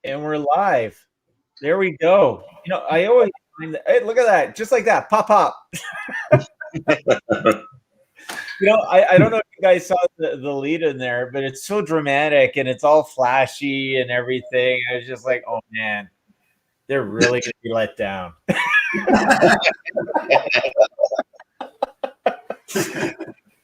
And we're live. There we go. You know, I always find that, hey, look at that. Just like that. Pop, pop. You know, I don't know if you guys saw the lead in there, but it's so dramatic and it's all flashy and everything. I was just like, oh, man, they're really going to be let down.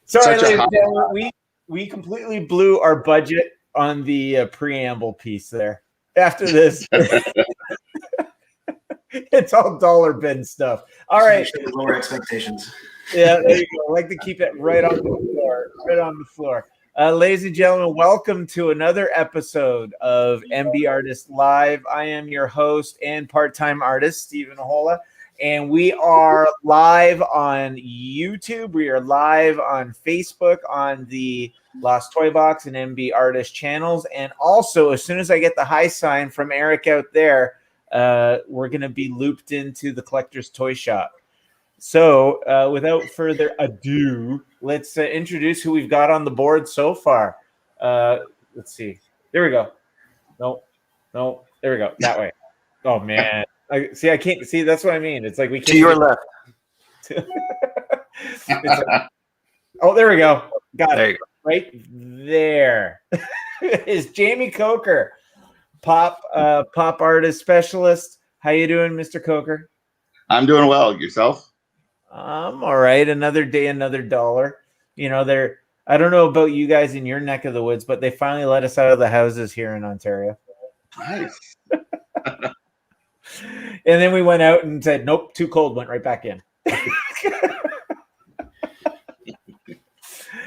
Sorry, ladies and gentlemen, we completely blew our budget on the preamble piece there. After this, it's all dollar bin stuff. All right. Lower expectations. Yeah, there you go. I like to keep it right on the floor. Right on the floor. Ladies and gentlemen, welcome to another episode of MBartist Live. I am your host and part-time artist, Stephen Ahola, and we are live on YouTube. We are live on Facebook on the Lost Toy Box and MBartist channels. And also, as soon as I get the high sign from Eric out there, we're going to be looped into the Collector's Toy Shop. So without further ado, let's introduce who we've got on the board so far. Let's see. There we go. No. There we go. That way. Oh, man. I can't see. That's what I mean. It's like we can't. To your left. Oh, there we go. Got there it. You go. Right there is Jaime Coker, pop artist specialist. How you doing, Mr. Coker? I'm doing well. Yourself? I'm all right. Another day, another dollar. You know, I don't know about you guys in your neck of the woods, but they finally let us out of the houses here in Ontario. Nice. And then we went out and said, nope, too cold, went right back in.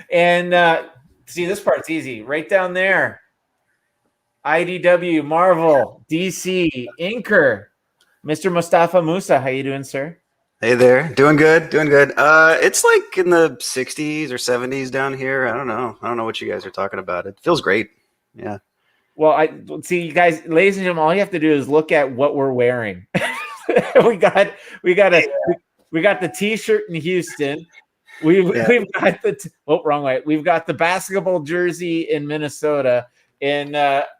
And see, this part's easy. Right down there. IDW, Marvel, DC, Inker, Mr. Mostafa Moussa. How you doing, sir? Hey there. Doing good. It's like in the 60s or 70s down here. I don't know what you guys are talking about. It feels great. Yeah. Well, I see you guys, ladies and gentlemen, all you have to do is look at what we're wearing. we got the t-shirt in Houston. We've got wrong way. We've got the basketball jersey in Minnesota. In up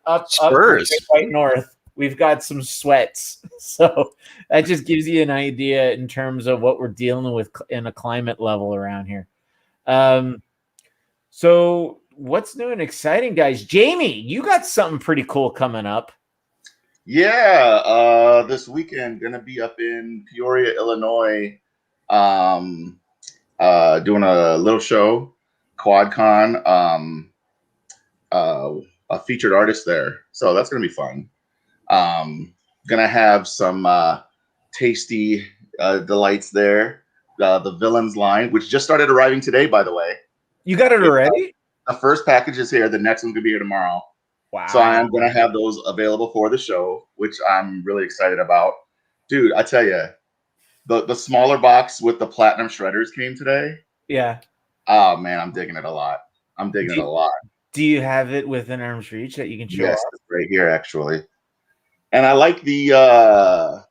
right north, we've got some sweats. So that just gives you an idea in terms of what we're dealing with in a climate level around here. So what's new and exciting, guys? Jaime, you got something pretty cool coming up. Yeah, this weekend gonna be up in Peoria, Illinois, doing a little show, QuadCon, a featured artist there, so that's gonna be fun. Gonna have some tasty delights there. The Villains line, which just started arriving today, by the way. You got it already? The first package is here. The next one's gonna be here tomorrow. Wow! So I'm gonna have those available for the show, which I'm really excited about. Dude, I tell you, the smaller box with the platinum shredders came today. Yeah. Oh man, I'm digging it a lot. Do you have it within arm's reach that you can show? Yes, it's right here actually. And I like the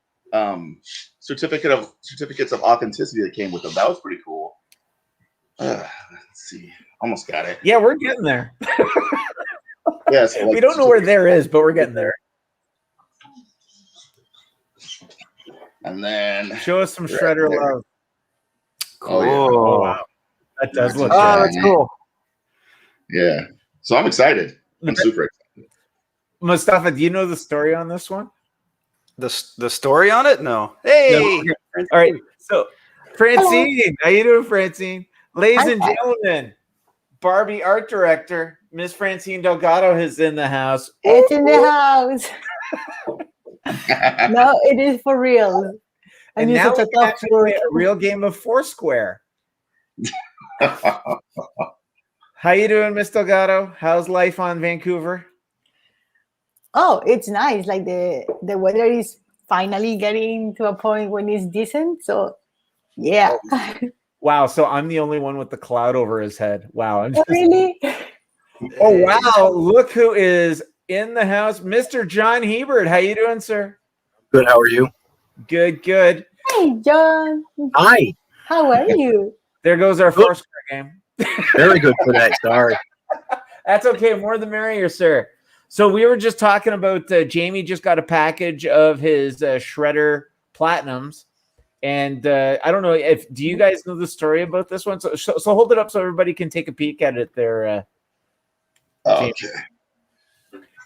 certificates of authenticity that came with them. That was pretty cool. Let's see. Almost got it. Yeah, we're getting there. Yeah, so we don't know where there is, but we're getting there. And then show us some shredder love. Cool. Oh, wow. That does look good. That's cool. Yeah. So I'm excited. I'm super excited. Mostafa, do you know the story on this one? The story on it? No. Hey. No. All right. So, Francine, how you doing, Francine? Ladies and gentlemen, Barbie art director Miss Francine Delgado is in the house. It's in the house. No, it is for real. And now we can actually play a real game of Foursquare. How you doing, Miss Delgado? How's life on Vancouver? Oh, it's nice. Like the weather is finally getting to a point when it's decent. So, yeah. Wow. So I'm the only one with the cloud over his head. Wow. Really? Oh, wow. Look who is in the house. Mr. John Hebert. How you doing, sir? Good. How are you? Good, good. Hey, John. Hi. How are you? There goes our Foursquare game. Very good for that. Sorry. That's okay. More the merrier, sir. So we were just talking about Jaime just got a package of his Shredder Platinums. And I don't know do you guys know the story about this one? So hold it up so everybody can take a peek at it there. Okay.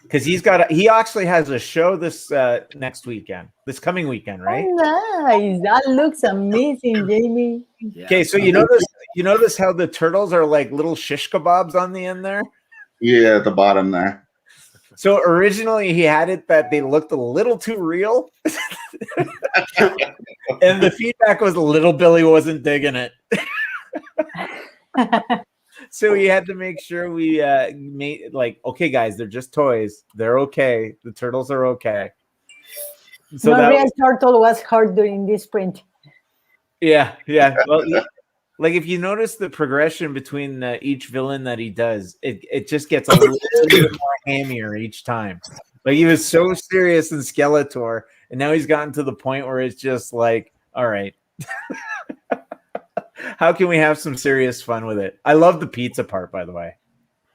Because he actually has a show this next weekend, this coming weekend, right? Oh, nice. That looks amazing, Jamie. Okay, so you notice how the turtles are like little shish kebabs on the end there? Yeah, at the bottom there. So originally he had it that they looked a little too real. And the feedback was little Billy wasn't digging it. So we had to make sure we made like, okay, guys, they're just toys. They're okay. The turtles are okay. So no real turtle was hurt during this print. Yeah. Well, like if you notice the progression between each villain that he does, it just gets a little bit more hammier each time. Like he was so serious in Skeletor, and now he's gotten to the point where it's just like, all right. How can we have some serious fun with it? I love the pizza part, by the way.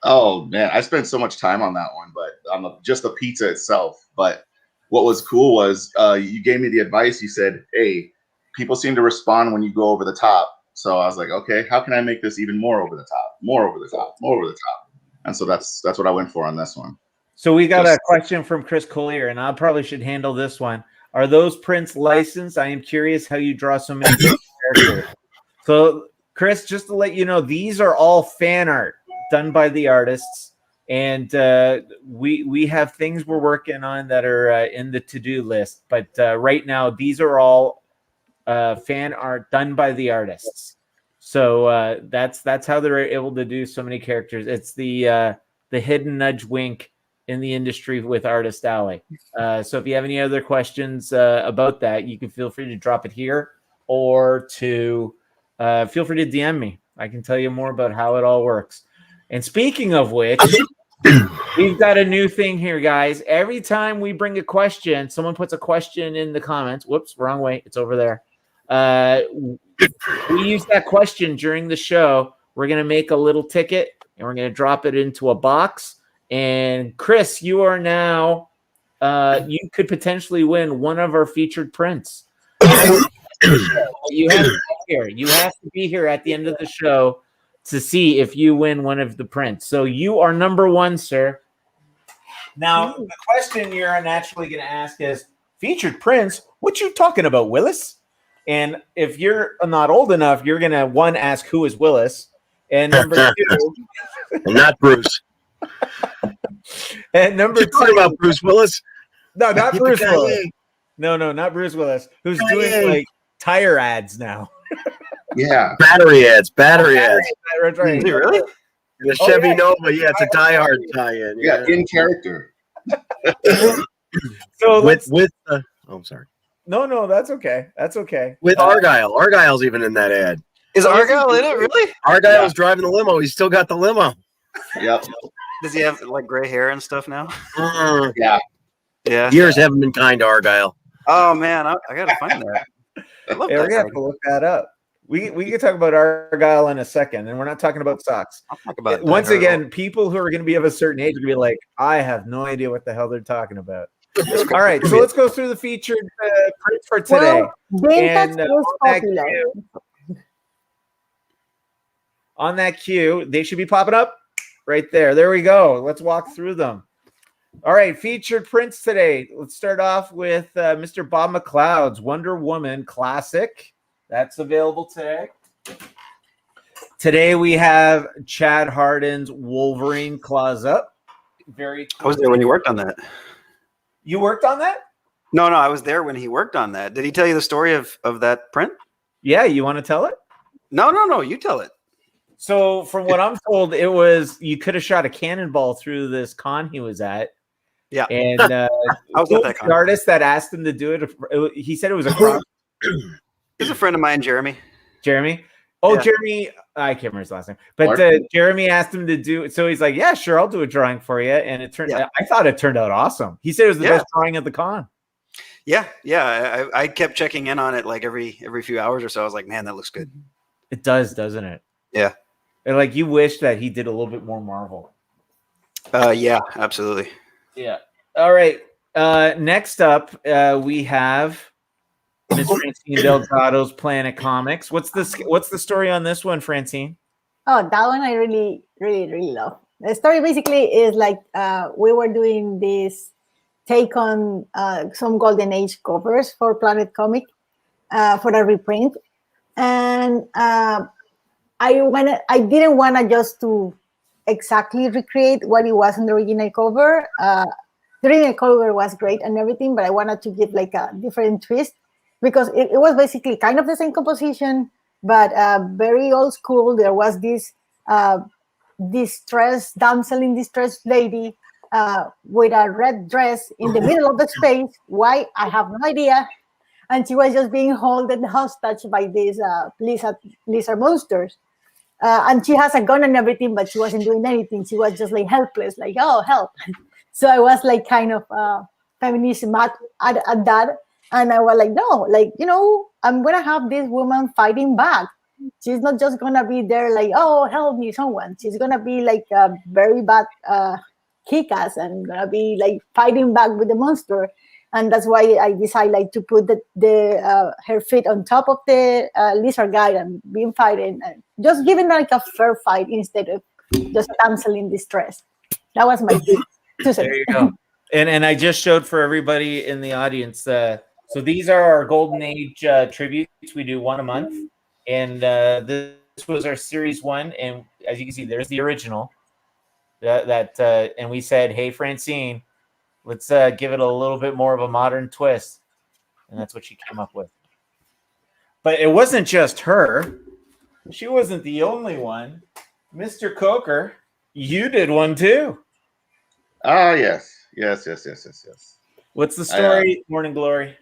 Oh man, I spent so much time on that one, but on just the pizza itself. But what was cool was you gave me the advice. You said, "Hey, people seem to respond when you go over the top." So I was like, "Okay, how can I make this even more over the top? More over the top? More over the top?" And so that's what I went for on this one. So we got a question from Chris Collier, and I probably should handle this one. Are those prints licensed? I am curious how you draw so many characters. So, Chris, just to let you know, these are all fan art done by the artists, and we have things we're working on that are in the to-do list. But right now, these are all fan art done by the artists. So that's how they're able to do so many characters. It's the hidden nudge wink in the industry with Artist Alley. So if you have any other questions about that, you can feel free to drop it here or to feel free to DM me. I can tell you more about how it all works. And speaking of which, we've got a new thing here, guys. Every time we bring a question, someone puts a question in the comments. Whoops, wrong way. It's over there. We use that question during the show. We're going to make a little ticket, and we're going to drop it into a box. And Chris, you are now, you could potentially win one of our featured prints. You have to be here. You have to be here at the end of the show to see if you win one of the prints. So you are number one, sir. Now, the question you're naturally going to ask is, featured prints? What you talking about, Willis? And if you're not old enough, you're going to, one, ask who is Willis? And number two... Not Bruce. And number two... talking about Bruce Willis? No, not Bruce Willis. No, not Bruce Willis, who's doing like tire ads now. Yeah. Battery ads. That's right. Is he really? The Chevy Nova, yeah, it's a Die Hard tie-in. Yeah, in character. So I'm sorry. No, that's okay. That's okay. With Argyle. Argyle's even in that ad. Is Argyle in it, really? Argyle's driving the limo. He's still got the limo. Yep. Does he have like gray hair and stuff now? Yeah. Yeah. Years haven't been kind to Argyle. Oh man, I gotta find that. I love We're that gonna have to look that up. We can talk about Argyle in a second, and we're not talking about socks. I'll talk about it Once again, people who are going to be of a certain age are going to be like, I have no idea what the hell they're talking about. All right, so let's go through the featured print for today. Vintage was popular. On that cue, they should be popping up right there. There we go. Let's walk through them. All right, featured prints today. Let's start off with Mr. Bob McLeod's Wonder Woman Classic. That's available today. Today we have Chad Harden's Wolverine Claws Up. Very cool. I was there when you worked on that. You worked on that? No, I was there when he worked on that. Did he tell you the story of that print? Yeah, you want to tell it? No, you tell it. So from what I'm told, it was you could have shot a cannonball through this con he was at. Yeah. And I was at that con. the artist that asked him to do it, he said it was a cross. He's a friend of mine, Jeremy. Jeremy? Oh, Yeah. Jeremy. I can't remember his last name. But Jeremy asked him to do it. So he's like, yeah, sure, I'll do a drawing for you. And it turned out, I thought it turned out awesome. He said it was the best drawing at the con. Yeah. I kept checking in on it like every few hours or so. I was like, man, that looks good. It does, doesn't it? Yeah. And like you wish that he did a little bit more Marvel. Yeah, absolutely. Yeah. All right. Next up, we have Miss Francine Delgado's Planet Comics. What's the story on this one, Francine? Oh, that one I really, really, really love. The story basically is like we were doing this take on some Golden Age covers for Planet Comic for a reprint, and I didn't want to just to exactly recreate what it was in the original cover. The original cover was great and everything, but I wanted to give like a different twist because it was basically kind of the same composition, but very old school. There was this distressed damsel in distress lady with a red dress in the middle of the space. Why? I have no idea. And she was just being held hostage by these lizard monsters. And she has a gun and everything, but she wasn't doing anything. She was just like helpless, like, oh, help. So I was like kind of feminist mad at that. And I was like, no, like, I'm going to have this woman fighting back. She's not just going to be there like, oh, help me, someone. She's going to be like a very bad kick-ass and going to be like fighting back with the monster. And that's why I decided like to put her feet on top of the lizard guy and being fighting, and just giving like a fair fight instead of just damsel in distress. That was my 2 cents. There you go. And I just showed for everybody in the audience. So these are our Golden Age tributes. We do one a month, and this was our series 1. And as you can see, there's the original. And we said, hey, Francine, let's give it a little bit more of a modern twist. And that's what she came up with. But it wasn't just her. She wasn't the only one. Mr. Coker, you did one too. Yes. What's the story, Morning Glory?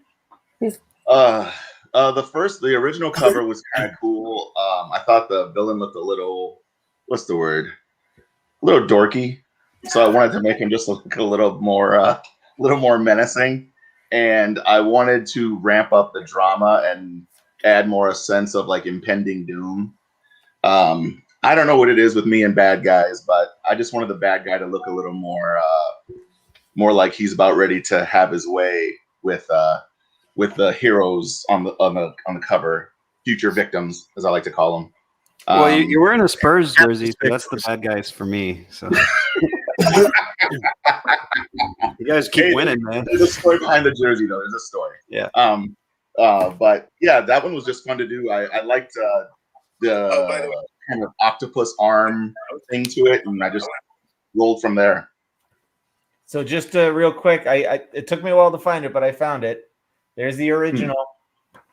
The original cover was kind of cool. I thought the villain looked a little, what's the word? A little dorky. So I wanted to make him just look a little more menacing, and I wanted to ramp up the drama and add more a sense of like impending doom. I don't know what it is with me and bad guys, but I just wanted the bad guy to look a little more like he's about ready to have his way with the heroes on the cover, future victims, as I like to call them. Well, you're wearing a Spurs jersey, so that's the bad guys for me. So. You guys keep winning, man. There's a story behind the jersey, though. There's a story. Yeah. But yeah, that one was just fun to do. I liked the kind of octopus arm thing to it, and I just rolled from there. So just real quick, it took me a while to find it, but I found it. There's the original.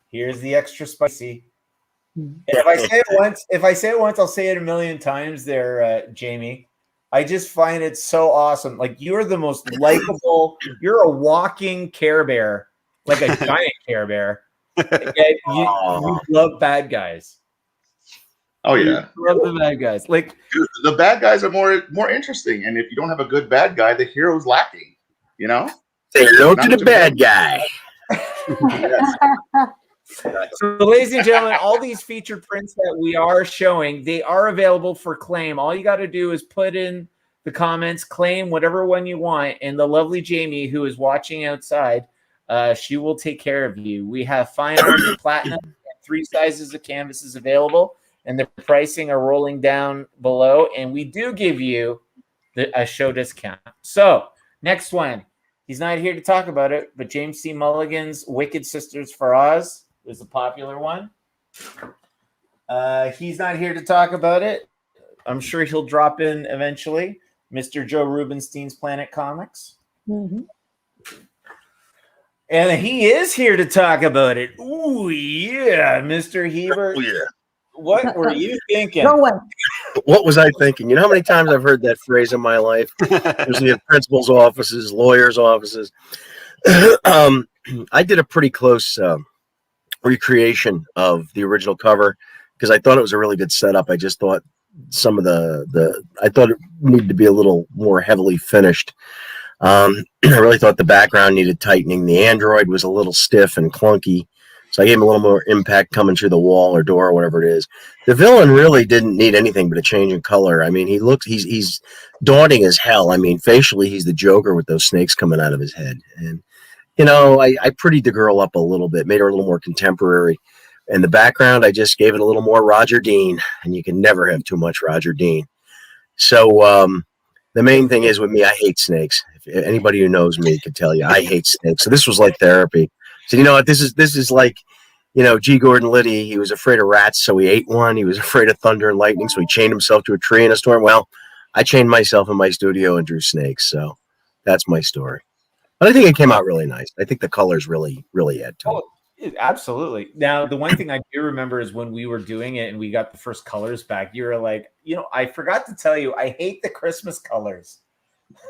Here's the extra spicy. And if I say it once, I'll say it a million times there, Jamie. I just find it so awesome. Like, you're the most likable. You're a walking Care Bear, like a giant Care Bear. You love bad guys. Oh yeah, you love the bad guys. Like, dude, the bad guys are more interesting. And if you don't have a good bad guy, the hero's lacking. Say hello to the bad guy. Yes. So, ladies and gentlemen, all these featured prints that we are showing, they are available for claim. All you got to do is put in the comments, claim whatever one you want, and the lovely Jamie, who is watching outside, she will take care of you. We have fine art and platinum and 3 sizes of canvases available, and the pricing are rolling down below, and we do give you a show discount. So, next one. He's not here to talk about it, but James C. Mulligan's Wicked Sisters for Oz is a popular one. He's not here to talk about it. I'm sure he'll drop in eventually. Mr. Joe Rubinstein's Planet Comics. Mm-hmm. And he is here to talk about it. Ooh, yeah, Mr. Hebert. Oh, yeah. What were you thinking? No one. What was I thinking? You know how many times I've heard that phrase in my life? Usually at principals' offices, lawyers' offices. I did a pretty close recreation of the original cover because I thought it was a really good setup. I just thought some of I thought it needed to be a little more heavily finished. I really thought the background needed tightening. The android was a little stiff and clunky. So So I gave him a little more impact coming through the wall or door or whatever it is. The villain really didn't need anything but a change in color. I mean, he's daunting as hell. I mean, facially, he's the Joker with those snakes coming out of his head. And, I prettied the girl up a little bit, made her a little more contemporary. In the background, I just gave it a little more Roger Dean, and you can never have too much Roger Dean. So the main thing is with me, I hate snakes. If anybody who knows me can tell you, I hate snakes. So this was like therapy. So you know what? This is like, G. Gordon Liddy. He was afraid of rats, so he ate one. He was afraid of thunder and lightning, so he chained himself to a tree in a storm. Well, I chained myself in my studio and drew snakes. So that's my story. But I think it came out really nice. I think the colors really, really add to it. Absolutely. Now, the one thing I do remember is when we were doing it and we got the first colors back, you were like, I forgot to tell you, I hate the Christmas colors.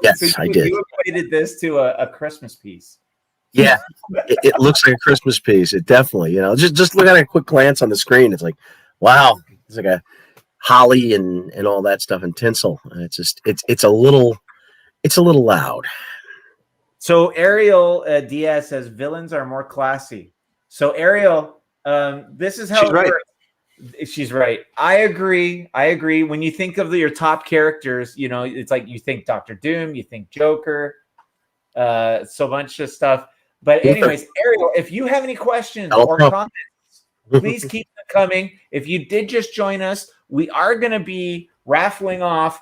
Yes, So I did. You equated this to a Christmas piece. Yeah, it looks like a Christmas piece. It definitely, just look at a quick glance on the screen. It's like, wow, it's like a holly and all that stuff and tinsel. And it's a little loud. So Ariel Diaz says villains are more classy. So Ariel, this is how She's it right. works. She's right. I agree. When you think of your top characters, it's like you think Doctor Doom, you think Joker, so much of stuff. But anyways, Ariel, if you have any questions or comments, please keep them coming. If you did just join us, we are going to be raffling off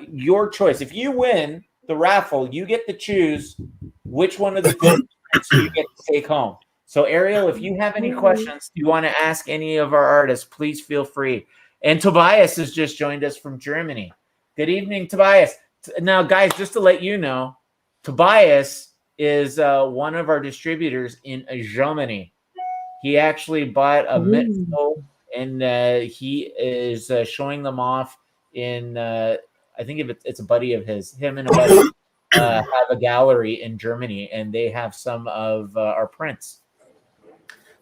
your choice. If you win the raffle, you get to choose which one of the two you get to take home. So Ariel, if you have any questions you want to ask any of our artists, please feel free. And Tobias has just joined us from Germany. Good evening, Tobias. Now, guys, just to let you know, Tobias is one of our distributors in Germany. He actually bought a Mitful, and he is showing them off in, I think if it's a buddy of his, him and a buddy have a gallery in Germany, and they have some of our prints.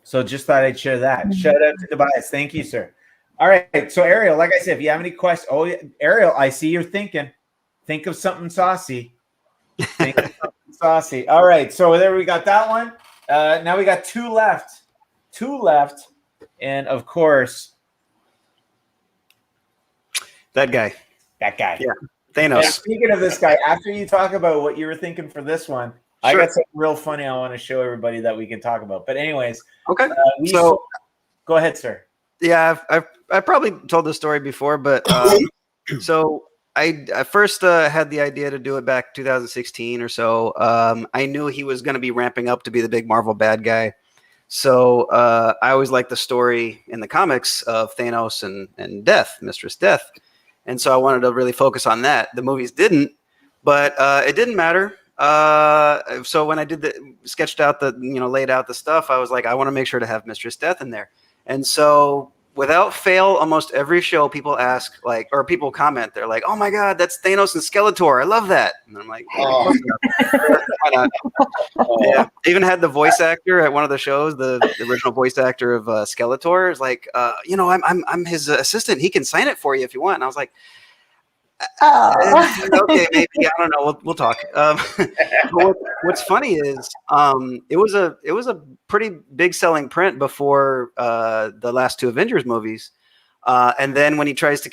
So just thought I'd share that. Shout out to Tobias. Thank you, sir. All right. So Ariel, like I said, if you have any questions, Ariel, I see you're thinking. Think of something saucy. Saucy. All right. So there we got that one. Now we got two left. And of course, That guy. Yeah. Thanos. And speaking of this guy, after you talk about what you were thinking for this one, I got something real funny I want to show everybody that we can talk about. But anyways, Okay. Go ahead, sir. Yeah, I've probably told this story before, but so I first had the idea to do it back 2016 or so. I knew he was going to be ramping up to be the big Marvel bad guy. So I always liked the story in the comics of Thanos and Death, Mistress Death. And so I wanted to really focus on that. The movies didn't, but it didn't matter. So when I did laid out the stuff, I was like, I want to make sure to have Mistress Death in there. And so without fail, almost every show people ask, or people comment, they're like, oh my God, that's Thanos and Skeletor. I love that. And I'm like, why not? Yeah. I even had the voice actor at one of the shows, the original voice actor of Skeletor is like, I'm his assistant. He can sign it for you if you want. And I was like, okay, maybe, I don't know. We'll talk. What's funny is it was a pretty big selling print before the last two Avengers movies, and then when he does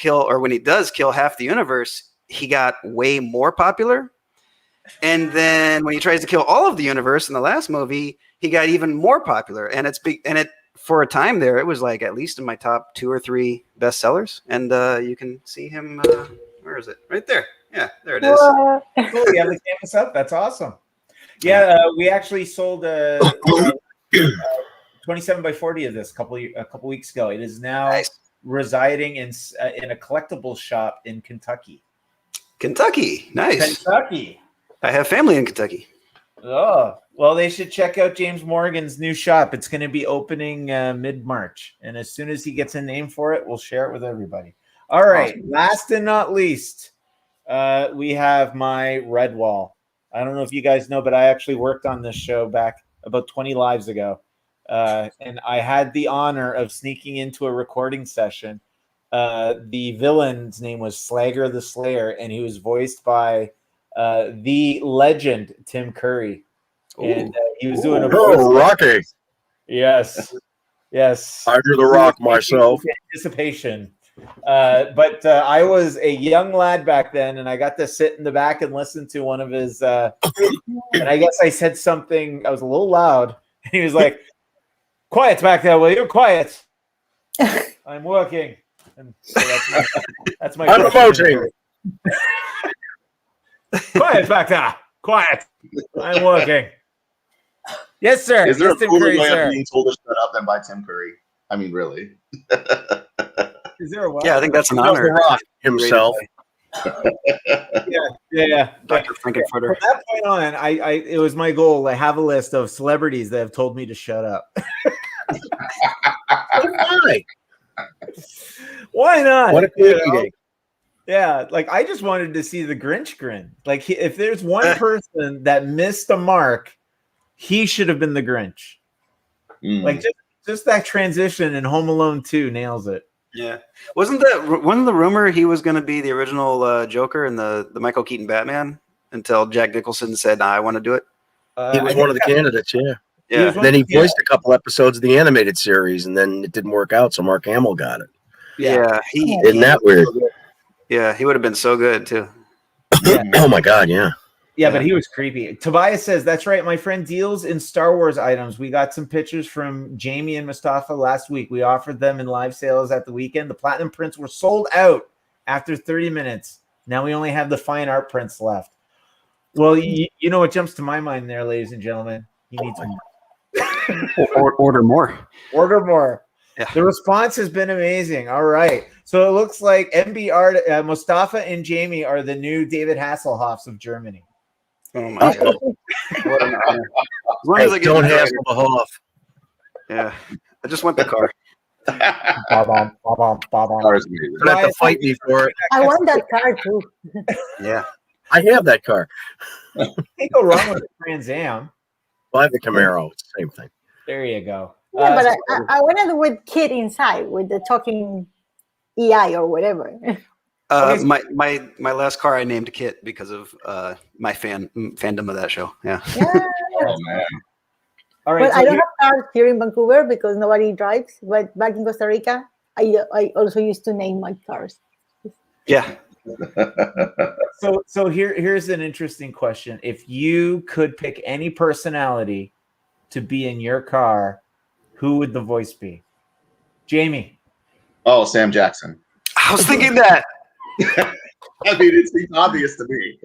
kill half the universe, he got way more popular. And then when he tries to kill all of the universe in the last movie, he got even more popular. And for a time there, it was like at least in my top 2 or 3 bestsellers. And you can see him. Where is it? Right there. Yeah, there it is. Cool. You have the canvas up. That's awesome. Yeah, we actually sold 27 by 40 of this a couple weeks ago. It is now residing in a collectibles shop in Kentucky. Kentucky, nice. Kentucky. I have family in Kentucky. Oh, well, they should check out James Morgan's new shop. It's going to be opening mid-March, and as soon as he gets a name for it, we'll share it with everybody. All right, awesome. Last and not least, we have my red wall. I don't know if you guys know, but I actually worked on this show back about 20 lives ago, and I had the honor of sneaking into a recording session. The villain's name was Slagger the Slayer, and he was voiced by the legend Tim Curry. And he was doing a voice. Rocky. Yes. Yes. Under the rock myself. Anticipation. But I was a young lad back then, and I got to sit in the back and listen to one of his. And I guess I said something. I was a little loud. And he was like, "Quiet back there, will you? Quiet. I'm working." And so that's my. I'm voting. Quiet back there. Quiet. I'm working. Yes, sir. Is there Yes, a Tim cooler Curry, way sir. of being told to shut up than by Tim Curry? I mean, really. Is there a what? Yeah, I think that's an The honor. rock himself. Yeah. Dr. Frankenfurter. From that point on, I it was my goal to have a list of celebrities that have told me to shut up. Why? Why not? What a You pity know? day. Yeah, like I just wanted to see the Grinch grin. Like if there's one person that missed the mark, he should have been the Grinch. Like just that transition in Home Alone 2 nails it. Yeah, wasn't the rumor he was going to be the original Joker in the Michael Keaton Batman until Jack Nicholson said, "Nah, I want to do it." He was one of the candidates, yeah. Yeah, was one- Then he voiced a couple episodes of the animated series, and then it didn't work out, so Mark Hamill got it. yeah, Isn't that weird? yeah, he would have been so good too. Oh my God, yeah. Yeah, but he was creepy. Tobias says, "That's right. My friend deals in Star Wars items. We got some pictures from Jaime and Mostafa last week. We offered them in live sales at the weekend. The platinum prints were sold out after 30 minutes. Now we only have the fine art prints left." Well, you know what jumps to my mind there, ladies and gentlemen? You need to Order more. order more. Yeah. The response has been amazing. All right. So it looks like Mostafa and Jaime are the new David Hasselhoffs of Germany. Oh my God! What an honor. As long as I Hey, get don't the hassle the Hoff. Yeah, I just want the car. Car is amazing. You're gonna have to fight me for it. I want that car too. Yeah. I have that car. Can't go wrong with the Trans Am. Well, I have the Camaro. It's the same thing. There you go. Yeah, but I wanted with kid inside with the talking EI or whatever. Okay. My last car I named Kit because of my fandom of that show. Yeah. Yeah. Oh, man. All right. But I don't have cars here in Vancouver because nobody drives. But back in Costa Rica, I also used to name my cars. Yeah. So here's an interesting question. If you could pick any personality to be in your car, who would the voice be? Jaime. Oh, Sam Jackson. I was thinking that. I mean, it seems obvious to me.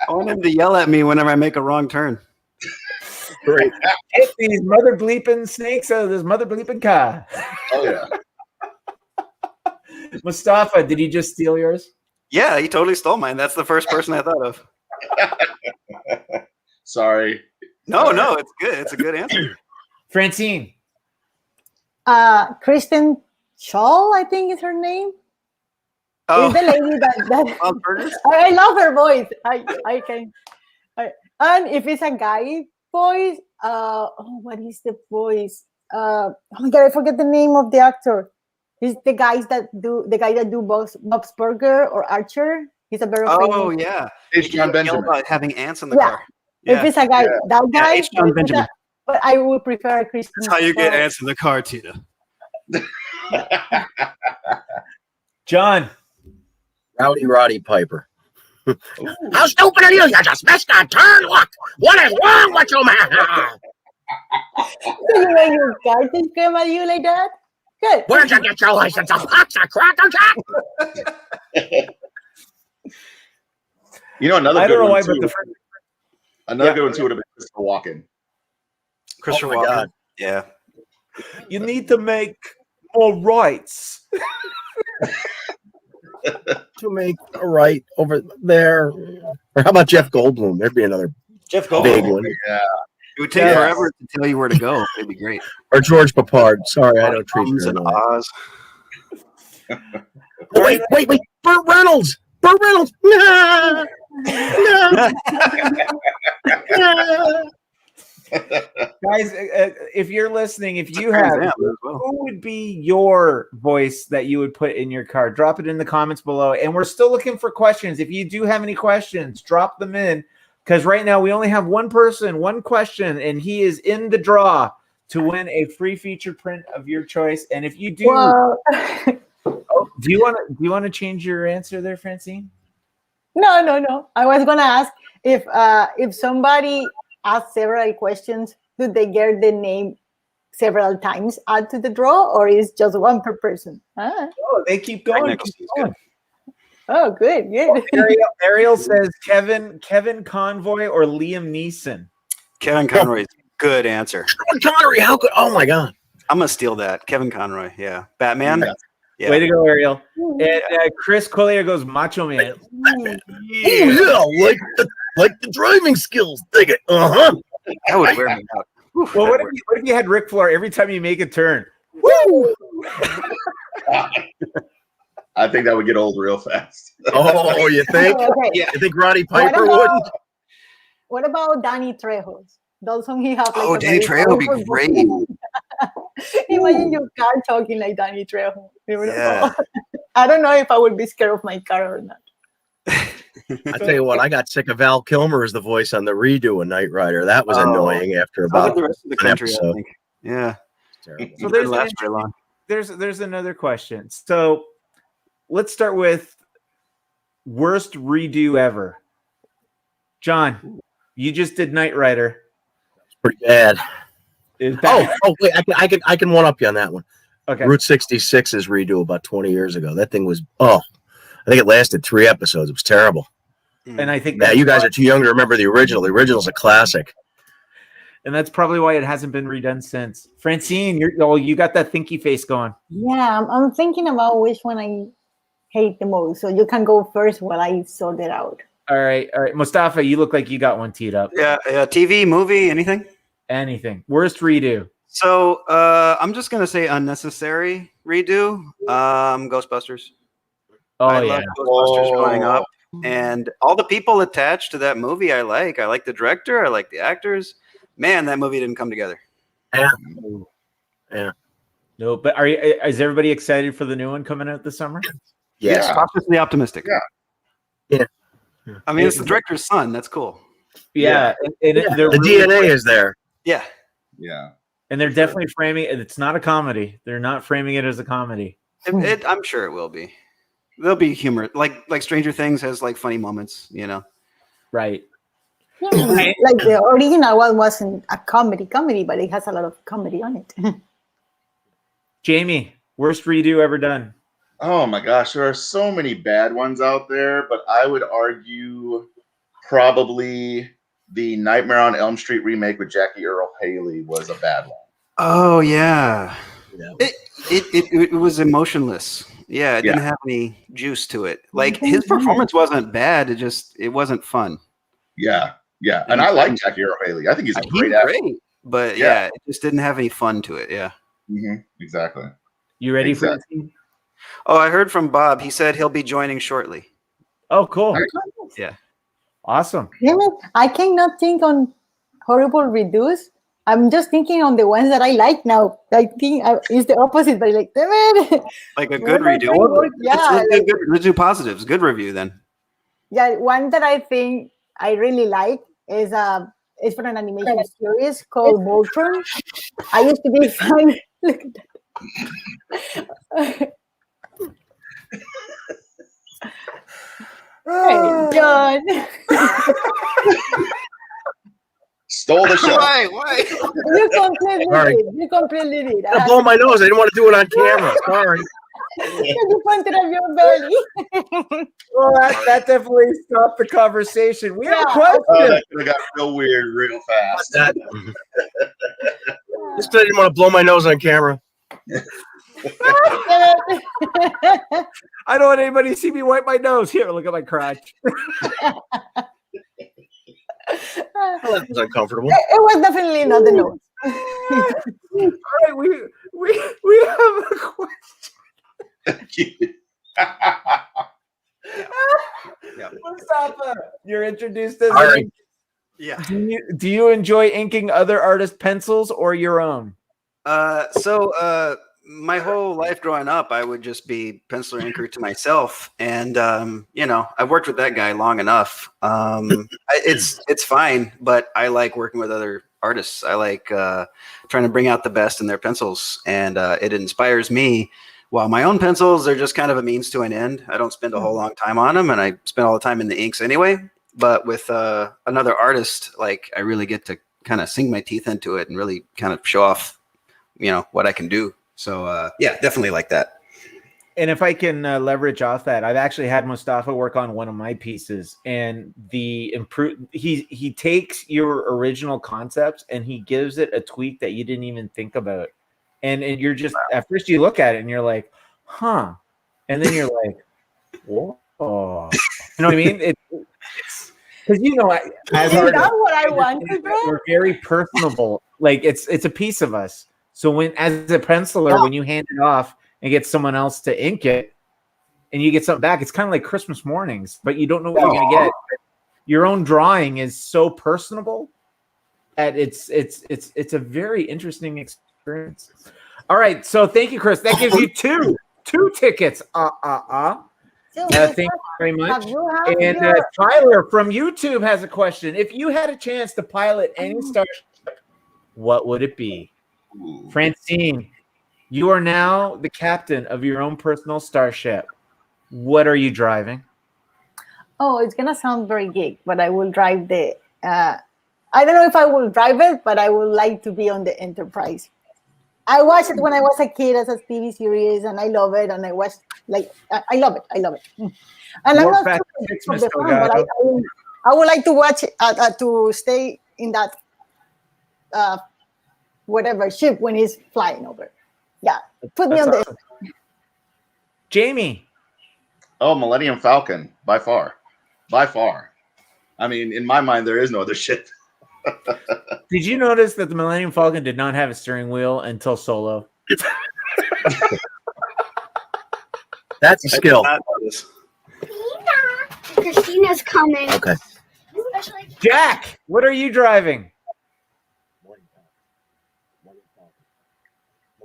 I want him to yell at me whenever I make a wrong turn. Great. Get these mother bleeping snakes out of this mother bleeping car. Oh, yeah. Mostafa, did he just steal yours? Yeah, he totally stole mine. That's the first person I thought of. Sorry. No, it's good. It's a good answer. Francine. Kristen Shaw, I think is her name. Oh, Is the lady that Wild Burgers? I love her voice. I can. And if it's a guy voice, what is the voice? Oh my God, I forget the name of the actor. He's the guy that do Bob's Burger or Archer. He's a very Oh, famous. yeah. It's John Yell Benjamin. about having ants in the Yeah. car. If Yeah. it's a guy, that guy. it's John Benjamin. But I would prefer Kristen. That's how you get Shaw. ants in the car, Tina. John. Rowdy Roddy Piper. How stupid are you? You just missed a turn. Look, what is wrong with you, man? So you want your car to scream at you like that? Good. Where'd you get your license? A box of cracker jack? You know, another I good don't know one, why, too. but the first, Another Yeah. good one, too, would have been Christopher Walken. Christopher Oh my Walken. God. Yeah. you need to make more rights. To make a right over there. Or how about Jeff Goldblum? There'd be another Jeff big Goldblum. one. Yeah. It would take Yes. forever to tell you where to go. It'd be great. Or George Papard. Sorry, I don't treat you Ums and that way. ahs. Oh, wait. Burt Reynolds. Burt Reynolds. No. No. Guys, if you're listening, if you Trans have, Am as well. who would be your voice that you would put in your car? Drop it in the comments below. And we're still looking for questions. If you do have any questions, drop them in. Because right now we only have one person, one question, and he is in the draw to win a free feature print of your choice. And if you do, Well, do you want to change your answer there, Francine? no. I was gonna ask if somebody asks several questions, do they get the name several times add to the draw, or is just one per person? Oh, they keep going. Keep going. Oh, good. Ariel says Kevin Convoy or Liam Neeson. Kevin Conroy is a good answer. Connery, how good? Oh my God. I'm gonna steal that. Kevin Conroy, yeah. Batman. Yeah. Way to go, Ariel. And Chris Collier goes Macho Man. Oh yeah, like the driving skills. Dig it. That would wear me out. Oof, Well, what if you had Ric Flair every time you make a turn? Woo! I think that would get old real fast. Oh, you think? Okay. Yeah. You think Roddy Piper would? What about Danny Trejo? Doesn't he have like Danny Trejo would be great. Imagine your car talking like Danny Trejo. Yeah. I don't know if I would be scared of my car or not. I tell you what, I got sick of Val Kilmer as the voice on the redo of Knight Rider. That was annoying after about the rest of the country, I think. Yeah. So there's another question. So let's start with worst redo ever. John, you just did Knight Rider. Pretty bad. It's bad. Wait, I can one up you on that one. Okay. Route 66's redo about 20 years ago. That thing was I think it lasted 3 episodes. It was terrible. And I think you guys are too young to remember the original. The original's a classic. And that's probably why it hasn't been redone since. Francine, you got that thinky face going. Yeah, I'm thinking about which one I hate the most. So you can go first while I sort it out. All right. Mostafa, you look like you got one teed up. Yeah. TV, movie, anything? Anything. Worst redo. So I'm just gonna say unnecessary redo. Ghostbusters. Oh, I yeah. love Ghostbusters growing up, and all the people attached to that movie I like. I like the director. I like the actors. Man, that movie didn't come together. Yeah. No, but is everybody excited for the new one coming out this summer? Yes, cautiously optimistic. Yeah. I mean, it's the director's son. That's cool. Yeah. And The DNA is there. Yeah. Yeah. And they're definitely framing it. It's not a comedy. They're not framing it as a comedy. I'm sure it will be. There'll be humor, like Stranger Things has like funny moments, you know. Right. Yeah, like the original one wasn't a comedy, but it has a lot of comedy on it. Jamie, worst redo ever done. Oh my gosh, there are so many bad ones out there, but I would argue probably the Nightmare on Elm Street remake with Jackie Earle Haley was a bad one. Oh yeah. It was emotionless. Yeah, it didn't have any juice to it. Like his performance wasn't bad. It wasn't fun. Yeah. And I like Jackie Earle Haley. I think he's a great actor. But it just didn't have any fun to it. Yeah. Mm-hmm. Exactly. You ready for it? Oh, I heard from Bob. He said he'll be joining shortly. Oh, cool. Yeah. Awesome. I cannot think on horrible redos. I'm just thinking on the ones that I like now. I think it's the opposite, but like, damn it. Like a good redo. Yeah. Let's do positives. Good review then. Yeah, one that I think I really like is it's for an animation series called Voltron. I used to be a fan. Look at that. Hey, John. Stole the show. Why? You completely did. I blow my nose. I didn't want to do it on camera. Sorry. You pointed at your belly. Well, that definitely stopped the conversation. We have a question. That got real weird real fast. Just I didn't want to blow my nose on camera. I don't want anybody to see me wipe my nose. Here, look at my crotch. That was uncomfortable. It was definitely not the nose. All right, we have a question. Mostafa, you're introduced as. All right. Yeah. Do you enjoy inking other artists' pencils or your own? So my whole life growing up, I would just be penciler inker to myself, and I've worked with that guy long enough. It's fine, but I like working with other artists. I like trying to bring out the best in their pencils, and it inspires me. While my own pencils are just kind of a means to an end. I don't spend a whole long time on them, and I spend all the time in the inks anyway. But with another artist, like I really get to kind of sink my teeth into it and really kind of show off, what I can do. So yeah, definitely like that. And if I can leverage off that, I've actually had Mostafa work on one of my pieces, and he takes your original concepts and he gives it a tweak that you didn't even think about. And you're just, at first you look at it and you're like, huh. And then you're like, whoa. You know what I mean? It's because, as Is artists, that what I wanted, bro? we're very personable. Like it's a piece of us. So as a penciler, when you hand it off and get someone else to ink it and you get something back, it's kind of like Christmas mornings, but you don't know what you're going to get. Your own drawing is so personable that it's a very interesting experience. All right, so thank you, Chris. That gives you two tickets. Thank you very much. And Tyler from YouTube has a question. If you had a chance to pilot any starship, what would it be? Francine, you are now the captain of your own personal starship. What are you driving? Oh, it's gonna sound very geek, but I will drive the. I don't know if I will drive it, but I would like to be on the Enterprise. I watched it when I was a kid as a TV series, and I love it. And I was like, I love it. And I'm not sure of the film, but I would like to watch it, to stay in that whatever ship when he's flying over. Yeah, put me on the. Jaime. Oh, Millennium Falcon, by far. I mean, in my mind, there is no other ship. Did you notice that the Millennium Falcon did not have a steering wheel until Solo? That's a skill. Christina's coming. Okay. Jack, what are you driving?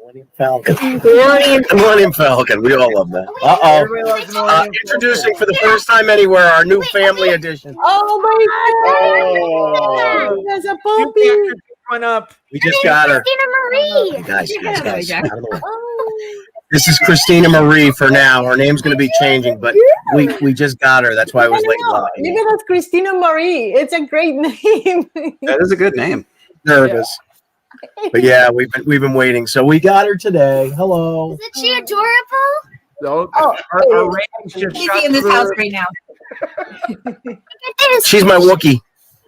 Millennium Falcon. We all love that. Everybody loves the Millennium Introducing for the first time anywhere our new family edition. Oh my God! There's a puppy. One up. We just got her. Christina Marie. Guys, out of the way. This is Christina Marie for now. Her name's going to be changing, but we just got her. That's why I was late. Leave it as Christina Marie. It's a great name. That is a good name. Nervous. But yeah, we've been waiting. So we got her today. Hello. Isn't she adorable? Our ratings just Easy in this house right now. She's my Wookiee.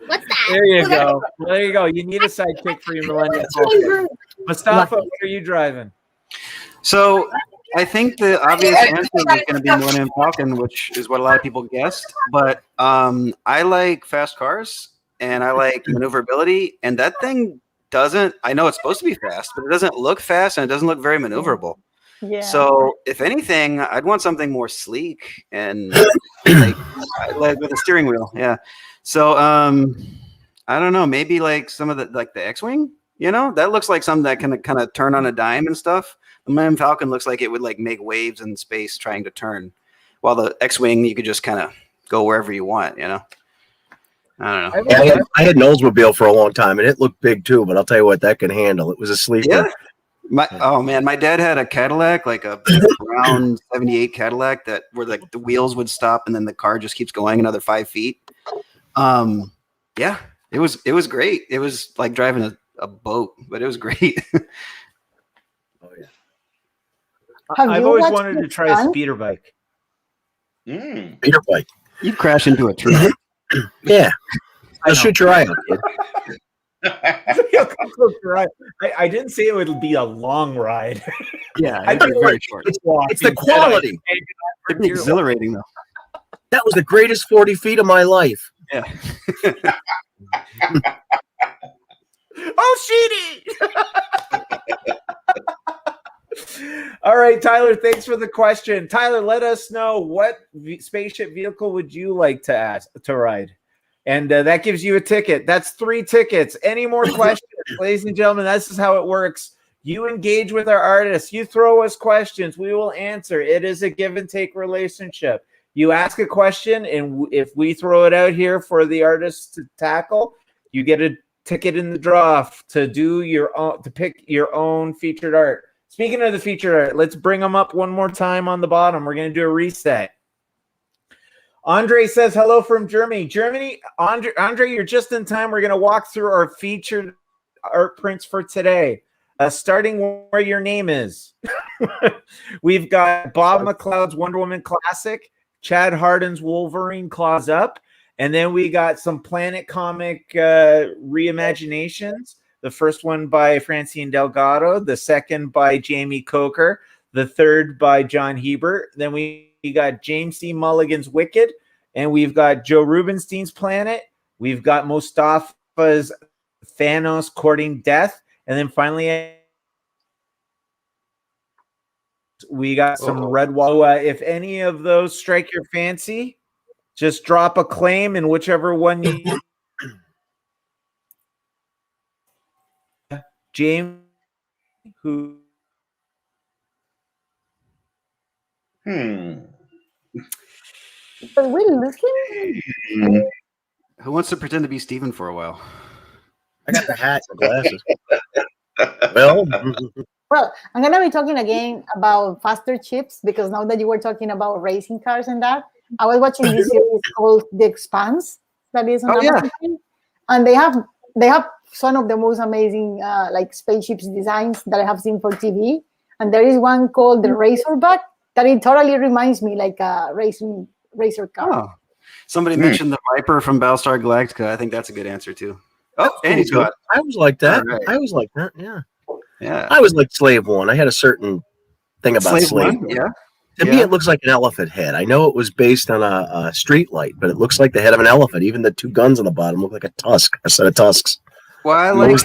What's that? There you go. There you go. You need a sidekick for your Millennium Falcon. Mustafa, what are you driving? So I think the obvious answer is going to be Millennium Falcon, which is what a lot of people guessed. But I like fast cars and I like maneuverability, and that thing doesn't. I know it's supposed to be fast, but it doesn't look fast and it doesn't look very maneuverable. Yeah. So if anything, I'd want something more sleek and like with a steering wheel. Yeah. So I don't know, maybe like some of the X-Wing, that looks like something that can kind of turn on a dime and stuff. The Millennium Falcon looks like it would like make waves in space trying to turn, while the X-Wing you could just kind of go wherever you want. I don't know. Yeah, I had an Oldsmobile for a long time, and it looked big too. But I'll tell you what, that can handle. It was a sleeper. Yeah. My dad had a Cadillac, like a round 78 Cadillac where like the wheels would stop and then the car just keeps going another 5 feet. Yeah, it was great. It was like driving a boat, but it was great. Oh yeah. I've always wanted to try a speeder bike. Speeder bike. You'd crash into a tree. Yeah. I'll shoot your eye out, kid. I didn't say it would be a long ride. Yeah, it'd be very short. It's the quality. It'd be exhilarating though. That was the greatest 40 feet of my life. Yeah. Oh, Sheedy! All right, Tyler, thanks for the question. Tyler, let us know what spaceship vehicle would you like to ride? And that gives you a ticket. That's 3 tickets. Any more questions? Ladies and gentlemen, this is how it works. You engage with our artists. You throw us questions. We will answer. It is a give and take relationship. You ask a question, and if we throw it out here for the artists to tackle, you get a ticket in the draw to do your own, to pick your own featured art. Speaking of the featured art, let's bring them up one more time on the bottom. We're going to do a reset. Andre says hello from Germany. Andre, you're just in time. We're going to walk through our featured art prints for today. Starting where your name is. We've got Bob McLeod's Wonder Woman Classic, Chad Harden's Wolverine Claws Up, and then we got some Planet Comic reimaginations. The first one by Francine Delgado, the second by Jamie Coker, the third by John Hebert. Then we got James C. Mulligan's Wicked, and we've got Joe Rubinstein's Planet. We've got Mostafa's Thanos Courting Death. And then finally, we got some Red Wall. If any of those strike your fancy, just drop a claim in whichever one you. James, who. But we lose him? Who wants to pretend to be Steven for a while? I got the hat and glasses. Well, I'm going to be talking again about faster chips because now that you were talking about racing cars and that, I was watching this series called The Expanse that is on Amazon. And they have some of the most amazing like spaceships designs that I have seen for TV. And there is one called the Razorback that it totally reminds me like a racer car. Oh. Somebody mentioned the Viper from Battlestar Galactica. I think that's a good answer too. Oh, and he's got. I was like that. Right. I was like that. Yeah. Yeah. I was like Slave One. I had a certain thing about Slave One. Yeah. To me, it looks like an elephant head. I know it was based on a street light, but it looks like the head of an elephant. Even the two guns on the bottom look like a set of tusks. Well, I like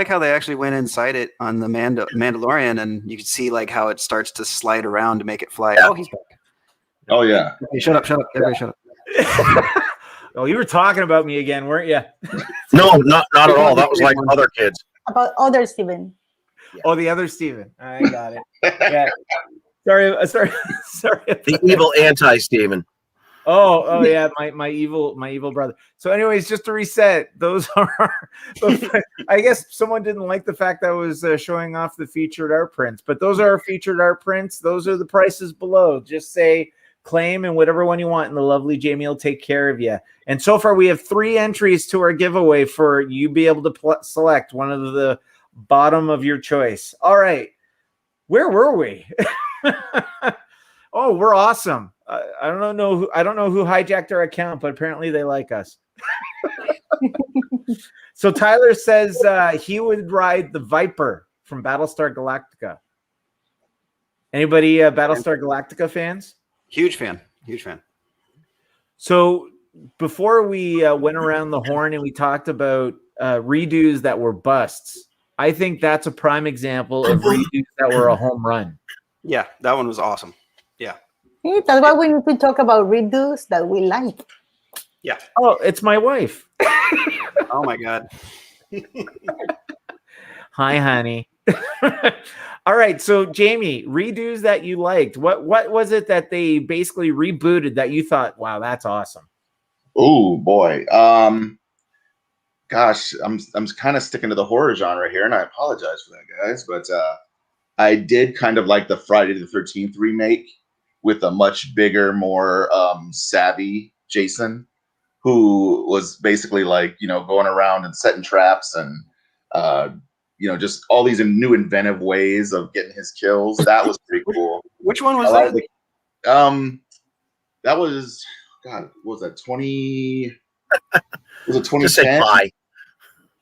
how they actually went inside it on the Mandalorian, and you can see like how it starts to slide around to make it fly. Yeah. Oh, he's back. Oh yeah. Hey, shut up! Everybody, shut up. Oh, you were talking about me again, weren't you? No, not at all. That was like other kids. About other Steven. Yeah. Oh, the other Steven. I got it. Yeah. Sorry. The evil anti-Steven. Oh yeah, my evil brother. So, anyways, just to reset, those are. I guess someone didn't like the fact that I was showing off the featured art prints, but those are our featured art prints. Those are the prices below. Just say claim and whatever one you want, and the lovely Jamie will take care of you. And so far, we have 3 entries to our giveaway for you be able to select one of the bottom of your choice. All right, where were we? Oh, we're awesome. I don't know who hijacked our account, but apparently they like us. So Tyler says he would ride the Viper from Battlestar Galactica. Anybody Battlestar Galactica fans? Huge fan. So before we went around the horn and we talked about redos that were busts, I think that's a prime example of redos that were a home run. Yeah, that one was awesome. Yeah. Hey, that's why we need to talk about redos that we like. Yeah. Oh, it's my wife. Oh my God. Hi, honey. All right, so Jamie, redos that you liked. What was it that they basically rebooted that you thought, wow, that's awesome? Oh boy. Gosh, I'm kind of sticking to the horror genre here, and I apologize for that, guys. But I did kind of like the Friday the 13th remake with a much bigger, more savvy Jason, who was basically like, going around and setting traps and just all these new inventive ways of getting his kills. That was pretty cool. Which one was that? That was, God, what was that, 20? Was it 2010?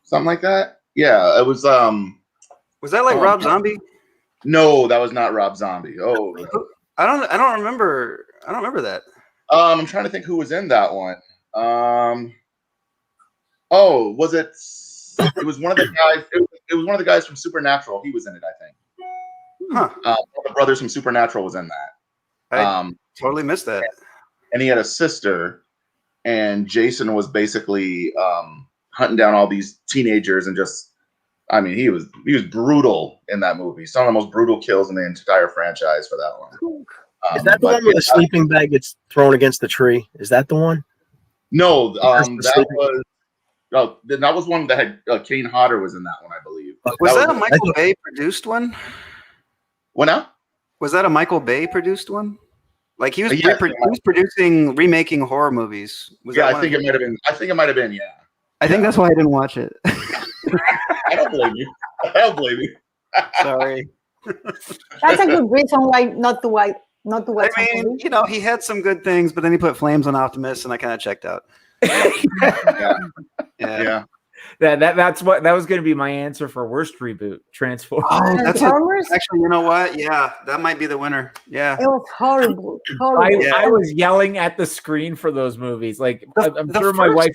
Something like that? Yeah, it was. Was that like Rob Zombie? No, that was not Rob Zombie. Oh, I don't remember that. I'm trying to think who was in that one. Oh, was it? It was one of the guys. It was one of the guys from Supernatural. He was in it, I think. Huh. One of the brothers from Supernatural was in that. I totally missed that. And he had a sister, and Jason was basically hunting down all these teenagers and just. I mean, he was brutal in that movie. Some of the most brutal kills in the entire franchise for that one. Is that the one where the sleeping bag gets thrown against the tree? Is that the one? No, that Oh, that was one that had Kane Hodder was in that one, I believe. Was that a Michael Bay produced one? What now? Was that a Michael Bay produced one? Like he was, Yes, he was producing, remaking horror movies. Was yeah, that I think it might have been. I think it might have been. Yeah. I think that's why I didn't watch it. I don't blame you. I don't blame you. Sorry. That's a good reason why not to watch. Not to watch. I mean, you know, he had some good things, but then he put Flames on Optimus, and I kind of checked out. Yeah. That was going to be my answer for worst reboot, Transformers. Oh, Transformers? Actually, you know what? Yeah, that might be the winner. Yeah. It was horrible. Horrible. I was yelling at the screen for those movies. Like I'm sure my wife.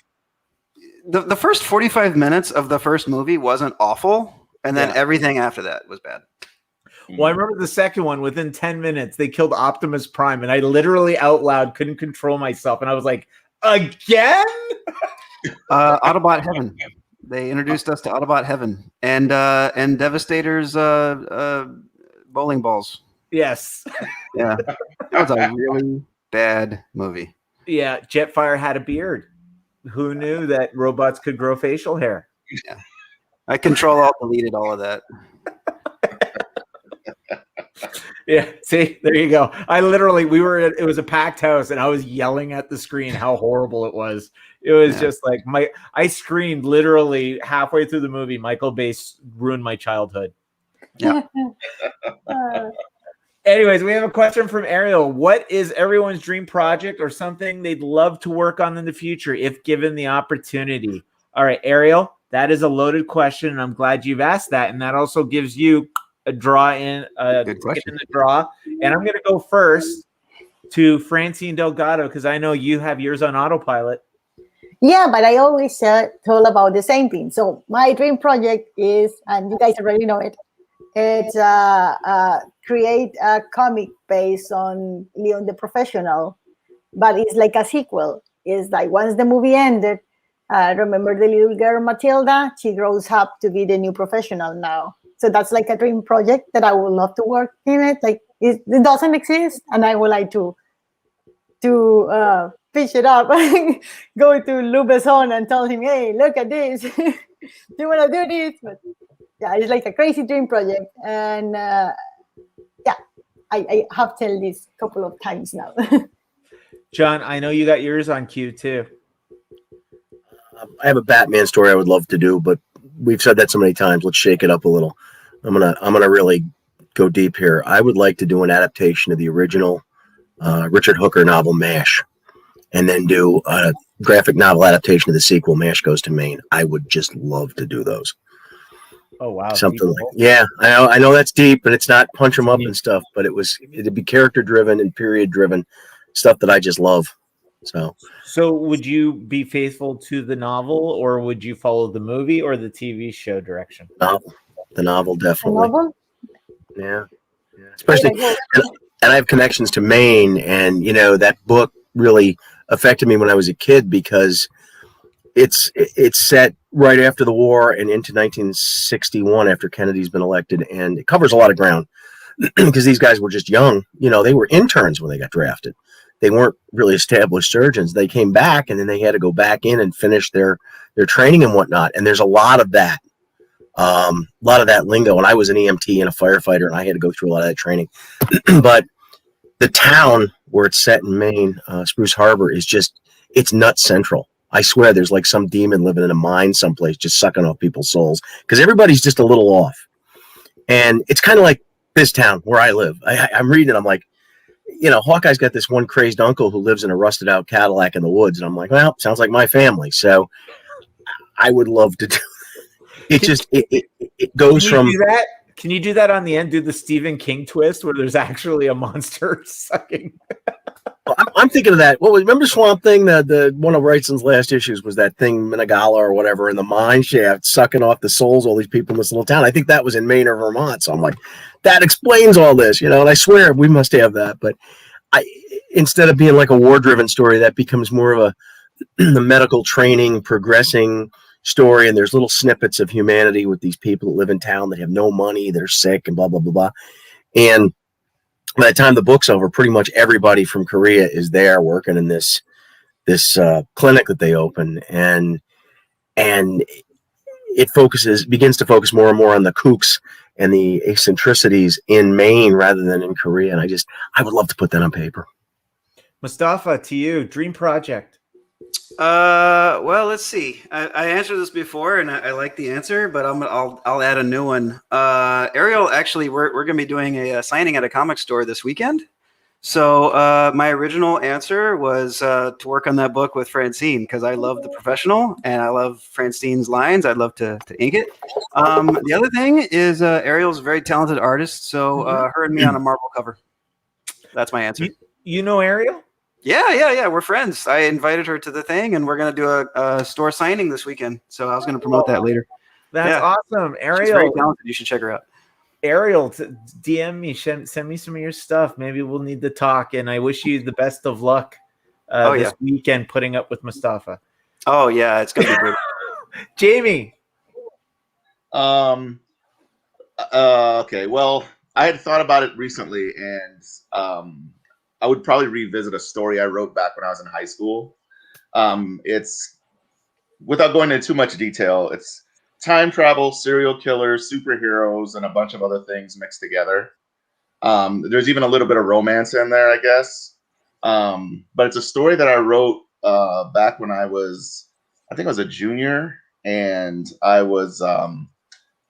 The first 45 minutes of the first movie wasn't awful, and then everything after that was bad. Well, I remember the second one. Within 10 minutes, they killed Optimus Prime, and I literally out loud couldn't control myself, and I was like, "Again?" Autobot Heaven. They introduced us to Autobot Heaven and Devastator's bowling balls. Yes. Yeah, that was a really bad movie. Yeah, Jetfire had a beard. Who knew that robots could grow facial hair? Yeah, I deleted all of that. Yeah, see, there you go. It was a packed house, and I was yelling at the screen how horrible it was. It was just like I screamed literally halfway through the movie. Michael Bay ruined my childhood. Yeah. Anyways, we have a question from Ariel. What is everyone's dream project or something they'd love to work on in the future if given the opportunity? All right, Ariel, that is a loaded question, and I'm glad you've asked that. And that also gives you a draw in the draw. And I'm going to go first to Francine Delgado because I know you have yours on autopilot. Yeah, but I always told about the same thing. So my dream project is, and you guys already know it, it's create a comic based on Leon the Professional, but it's like a sequel. It's like once the movie ended, remember the little girl Matilda? She grows up to be the new professional now. So that's like a dream project that I would love to work in it. Like it doesn't exist, and I would like to pitch it up, go to Lou Besson and tell him, "Hey, look at this. Do you want to do this?" But yeah, it's like a crazy dream project, and I have told this a couple of times now. John, I know you got yours on cue too. I have a Batman story I would love to do, but we've said that so many times. Let's shake it up a little. I'm gonna really go deep here. I would like to do an adaptation of the original Richard Hooker novel MASH, and then do a graphic novel adaptation of the sequel MASH Goes to Maine. I would just love to do those. Oh wow, something like I know that's deep, and it's not punch 'em up and stuff, but it'd be character driven and period driven stuff that I just love. So would you be faithful to the novel, or would you follow the movie or the TV show direction? The novel, definitely. The novel? Yeah. Especially, and I have connections to Maine, and that book really affected me when I was a kid because it's set right after the war and into 1961 after Kennedy's been elected, and it covers a lot of ground because these guys were just young. They were interns when they got drafted. They weren't really established surgeons. They came back, and then they had to go back in and finish their training and whatnot. And there's a lot of that. Lingo. And I was an EMT and a firefighter, and I had to go through a lot of that training. But the town where it's set in Maine, Spruce Harbor, it's nut central. I swear there's like some demon living in a mine someplace just sucking off people's souls because everybody's just a little off. And it's kind of like this town where I live. I'm reading, I'm like, Hawkeye's got this one crazed uncle who lives in a rusted out Cadillac in the woods. And I'm like, well, sounds like my family. So I would love to do it goes from that. Can you do that on the end? Do the Stephen King twist where there's actually a monster sucking? I'm thinking of that. Well, remember Swamp Thing? The one of Wrightson's last issues was that thing Minagala or whatever in the mine shaft sucking off the souls of all these people in this little town. I think that was in Maine or Vermont. So I'm like, that explains all this, And I swear we must have that. But instead of being like a war-driven story, that becomes more of the medical training, progressing story, and there's little snippets of humanity with these people that live in town that have no money, they're sick, and blah blah blah blah. And by the time the book's over, pretty much everybody from Korea is there working in this clinic that they open, and and it begins to focus more and more on the kooks and the eccentricities in Maine rather than in Korea. And I would love to put that on paper. Mustafa, to you, dream project. Well, let's see. I answered this before, and I like the answer, but I'll add a new one. Ariel, actually, we're going to be doing a signing at a comic store this weekend. So my original answer was to work on that book with Francine, because I love The Professional and I love Francine's lines. I'd love to ink it. The other thing is Ariel's a very talented artist, so her and me on a Marvel cover. That's my answer. You know Ariel? Yeah. We're friends. I invited her to the thing, and we're going to do a store signing this weekend. So I was going to promote that later. That's awesome. Ariel. She's very talented. You should check her out. Ariel, DM me, send me some of your stuff. Maybe we'll need to talk. And I wish you the best of luck this weekend putting up with Mustafa. Oh, yeah. It's going to be great. Jaime. Okay. Well, I had thought about it recently, and I would probably revisit a story I wrote back when I was in high school. It's, without going into too much detail, it's time travel, serial killers, superheroes, and a bunch of other things mixed together. There's even a little bit of romance in there, I guess. But it's a story that I wrote back when I think I was a junior, and I was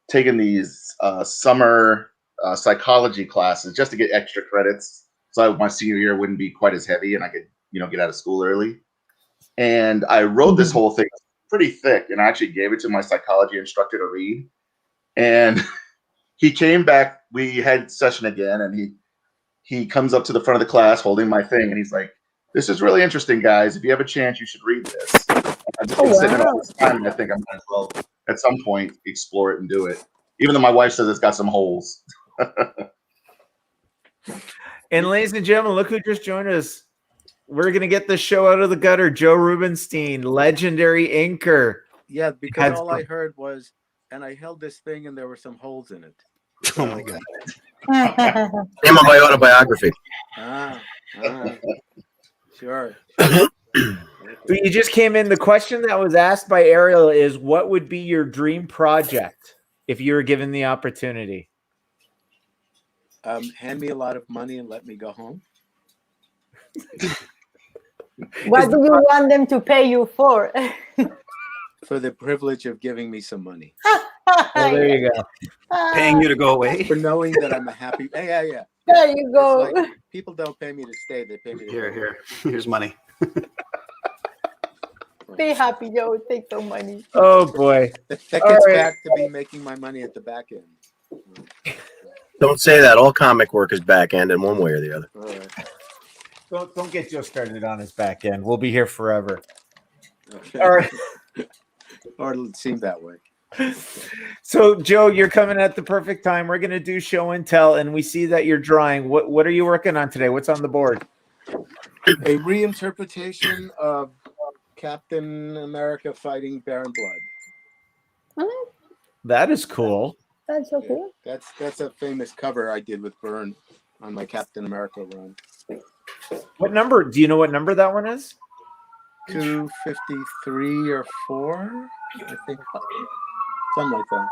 taking these summer psychology classes just to get extra credits, so my senior year wouldn't be quite as heavy, and I could, get out of school early. And I wrote this whole thing pretty thick, and I actually gave it to my psychology instructor to read. And he came back. We had session again, and he comes up to the front of the class holding my thing, and he's like, "This is really interesting, guys. If you have a chance, you should read this." And I've just been sitting all this time, and I think I might as well at some point explore it and do it, even though my wife says it's got some holes. And ladies and gentlemen, look who just joined us. We're going to get the show out of the gutter. Joe Rubinstein, legendary inker. Yeah, because all I heard was, and I held this thing and there were some holes in it. Oh, my God. Name of my autobiography. Sure. But you just came in. The question that was asked by Ariel is, what would be your dream project if you were given the opportunity? Hand me a lot of money and let me go home. What do you want them to pay you for? For the privilege of giving me some money. Oh, there you go. Paying you to go away. For knowing that I'm a happy. Yeah. There you go. Like, people don't pay me to stay; they pay me to Here's money. Be happy, Joe. Take some money. Oh boy. That gets back to me making my money at the back end. Don't say that. All comic work is back end in one way or the other. All right. Don't get Joe started on his back end. We'll be here forever. Okay. All right. Or it seemed that way. So, Joe, you're coming at the perfect time. We're going to do show and tell, and we see that you're drawing. What are you working on today? What's on the board? A reinterpretation of Captain America fighting Baron Blood. That is cool. That's so cool. That's a famous cover I did with Byrne on my Captain America run. What number? Do you know what number that one is? 253 or 4, I think. Something like that.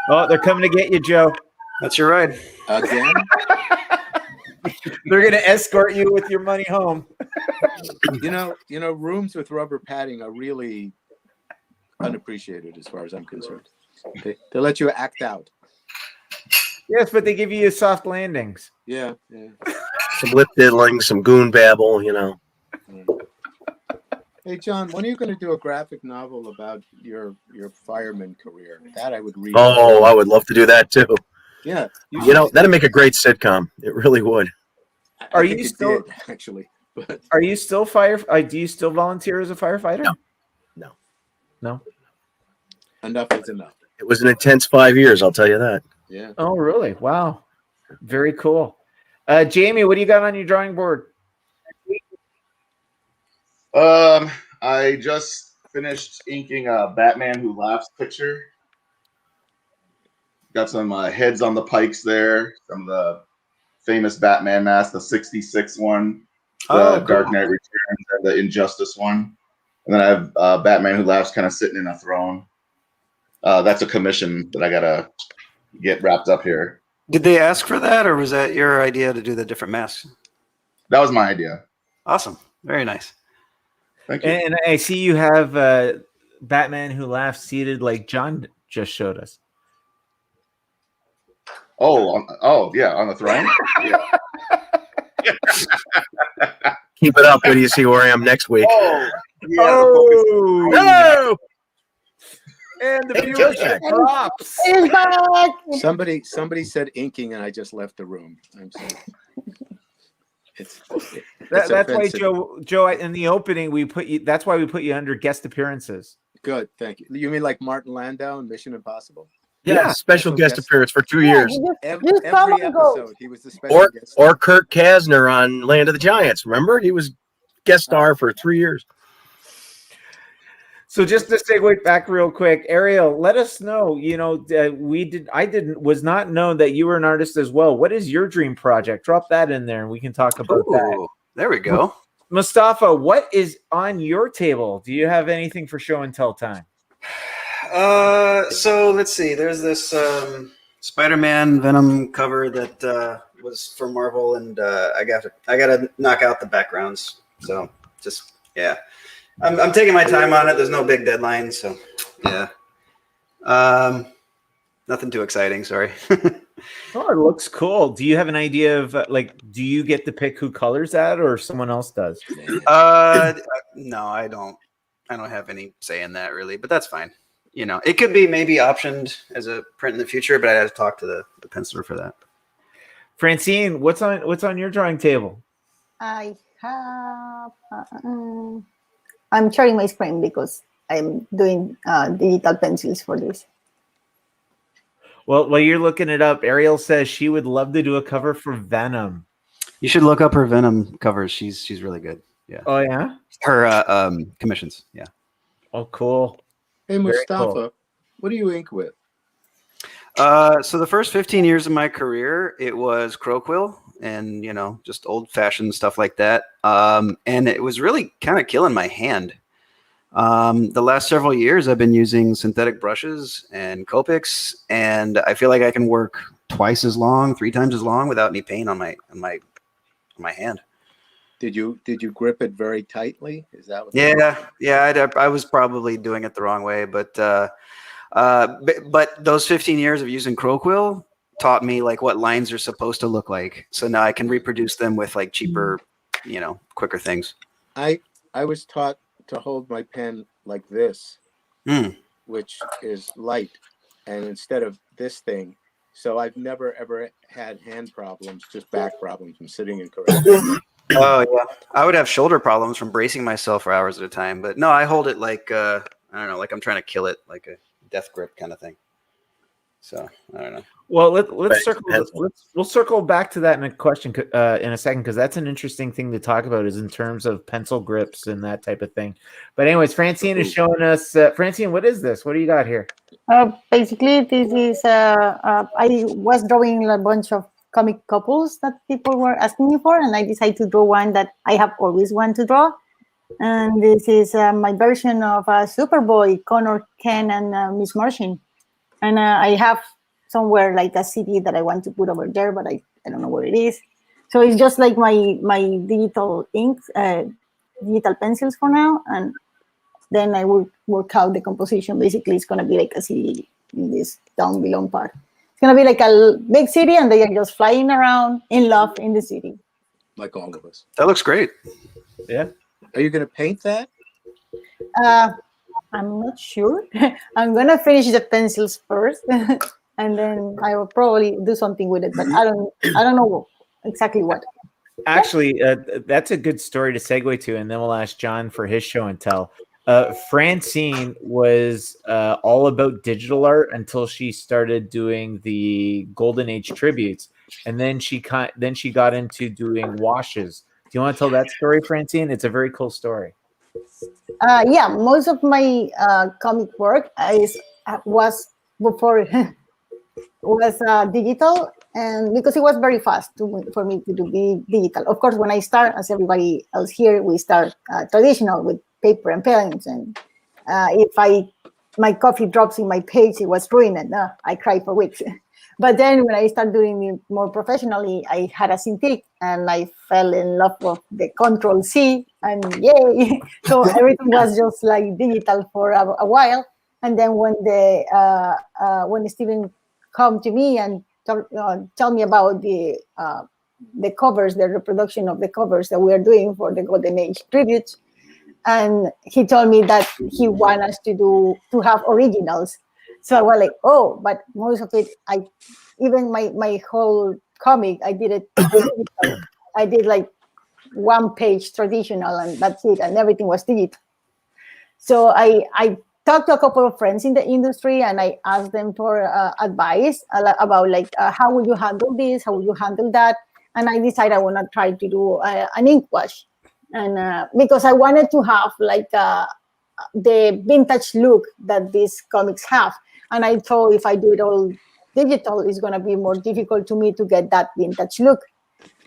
Oh, they're coming to get you, Joe. That's your ride. Again? They're going to escort you with your money home. You know, rooms with rubber padding are really unappreciated as far as I'm concerned. They let you act out. Yes, but they give you soft landings. Yeah. Some lip diddling, some goon babble, Hey, John, when are you going to do a graphic novel about your fireman career? That I would read. Oh, I would love to do that too. Yeah. That'd make a great sitcom. It really would. Are you still actually? But are you still do you still volunteer as a firefighter? No. Enough is enough. It was an intense 5 years, I'll tell you that. Yeah. Oh, really? Wow. Very cool. Jaime, what do you got on your drawing board? I just finished inking a Batman Who Laughs picture. Got some heads on the pikes there. Some of the famous Batman masks, the 66 one, the Cool. Dark Knight Returns, and the Injustice one. And then I have Batman Who Laughs kind of sitting in a throne. That's a commission that I gotta get wrapped up here. Did they ask for that, or was that your idea to do the different masks? That was my idea. Awesome. Very nice. Thank you. And I see you have Batman Who Laughs seated like John just showed us. Oh, yeah, on the throne. Keep it up. Wait till you see where I am next week. Oh, yeah. Oh, Hello. and the Hey, viewers Joe. props. It's back. Somebody said inking, and I just left the room. I'm sorry. It's That's why offensive. Joe. In the opening, we put you. That's why we put you under guest appearances. Good, thank you. You mean like Martin Landau in Mission Impossible? Yeah, special guest appearance for 2 years. Every Just come and go. episode, he was the special guest. Or Kirk Kasner on Land of the Giants. Remember, he was guest star for 3 years. So just to segue back real quick, Ariel, let us know. Was not known that you were an artist as well. What is your dream project? Drop that in there, and we can talk about that. Ooh, there we go. Mustafa, what is on your table? Do you have anything for show and tell time? So let's see. There's this Spider-Man Venom cover that was for Marvel, and I gotta knock out the backgrounds. So just yeah, I'm taking my time on it. There's no big deadline, so yeah. Nothing too exciting. Sorry. Oh, it looks cool. Do you have an idea of do you get to pick who colors that, or someone else does? No, I don't. I don't have any say in that really, but that's fine. You know, it could be maybe optioned as a print in the future, but I had to talk to the penciler for that. Francine, what's on your drawing table? I have. I'm sharing my screen because I'm doing digital pencils for this. Well, while you're looking it up, Ariel says she would love to do a cover for Venom. You should look up her Venom covers. She's really good. Yeah. Oh yeah. Her commissions. Yeah. Oh, cool. Hey, Very Mostafa, cool. what do you ink with? So the first 15 years of my career, it was crow quill and, just old fashioned stuff like that. And it was really kind of killing my hand. The last several years I've been using synthetic brushes and Copics, and I feel like I can work twice as long, 3 times as long without any pain on my hand. Did you grip it very tightly? Is that what? Yeah. I was probably doing it the wrong way, but those 15 years of using crow quill taught me what lines are supposed to look like. So now I can reproduce them with cheaper, quicker things. I was taught to hold my pen like this, which is light, and instead of this thing. So I've never ever had hand problems, just back problems from sitting incorrectly. Oh yeah, I would have shoulder problems from bracing myself for hours at a time. But no, I hold it like I don't know, like I'm trying to kill it, like a death grip kind of thing. So I don't know. Well, we'll circle back to that in a question in a second, because that's an interesting thing to talk about, is in terms of pencil grips and that type of thing. But anyways, Francine is showing us. Francine, what is this? What do you got here? Basically, this is I was drawing a bunch of comic couples that people were asking me for, and I decided to draw one that I have always wanted to draw. And this is my version of Superboy, Connor, Ken, and Miss Martian. And I have somewhere like a CD that I want to put over there, but I don't know where it is. So it's just like my digital inks, digital pencils for now, and then I will work out the composition. Basically, it's going to be like a CD in this down below part. It's going to be like a big city, and they are just flying around in love in the city. Like all of us. That looks great. Yeah. Are you going to paint that? I'm not sure. I'm going to finish the pencils first, and then I will probably do something with it, but I don't know exactly what. Actually, that's a good story to segue to, and then we'll ask John for his show and tell. Francine was all about digital art until she started doing the Golden Age tributes, and then she got into doing washes. Do you want to tell that story, Francine? It's a very cool story. Yeah, most of my comic work was before was digital, and because it was very fast for me to be digital. Of course, when I start, as everybody else here, we start traditional with paper and pens, and if my coffee drops in my page, it was ruined. I cried for weeks. But then when I started doing it more professionally, I had a Cintiq and I fell in love with the Control C, and yay! So everything was just like digital for a while. And then when Steven come to me and tell me about the covers, the reproduction of the covers that we are doing for the Golden Age tributes, and he told me that he want us to have originals. So I was like, oh, but most of it, even my whole comic, I did it. I did like one page traditional, and that's it, and everything was digital. So I talked to a couple of friends in the industry, and I asked them for advice about like how will you handle this, how will you handle that, and I decided I want to try to do an ink wash, and because I wanted to have like the vintage look that these comics have, and I thought if I do it all digital, it's going to be more difficult to me to get that vintage look.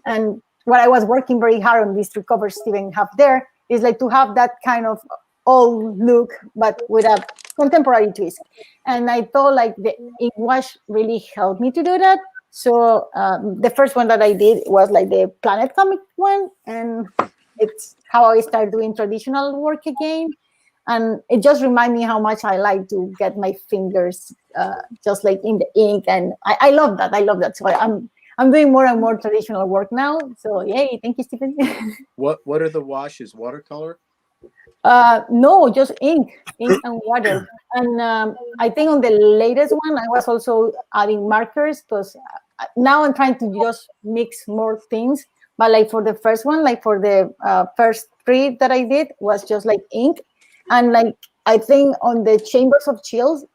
And what I was working very hard on these 3 covers Steven have there is like to have that kind of old look, but with a contemporary twist. And I thought like the ink wash really helped me to do that. So the first one that I did was like the Planet comic one, and it's how I started doing traditional work again. And it just reminded me how much I like to get my fingers just like in the ink, and I love that. I love that. So I'm doing more and more traditional work now. So yay! Thank you, Stephen. What are the washes? Watercolor? No, just ink and water. And I think on the latest one, I was also adding markers, because now I'm trying to just mix more things. But like for the first one, like for the first 3 that I did, was just like ink. And like I think on the Chambers of Chills,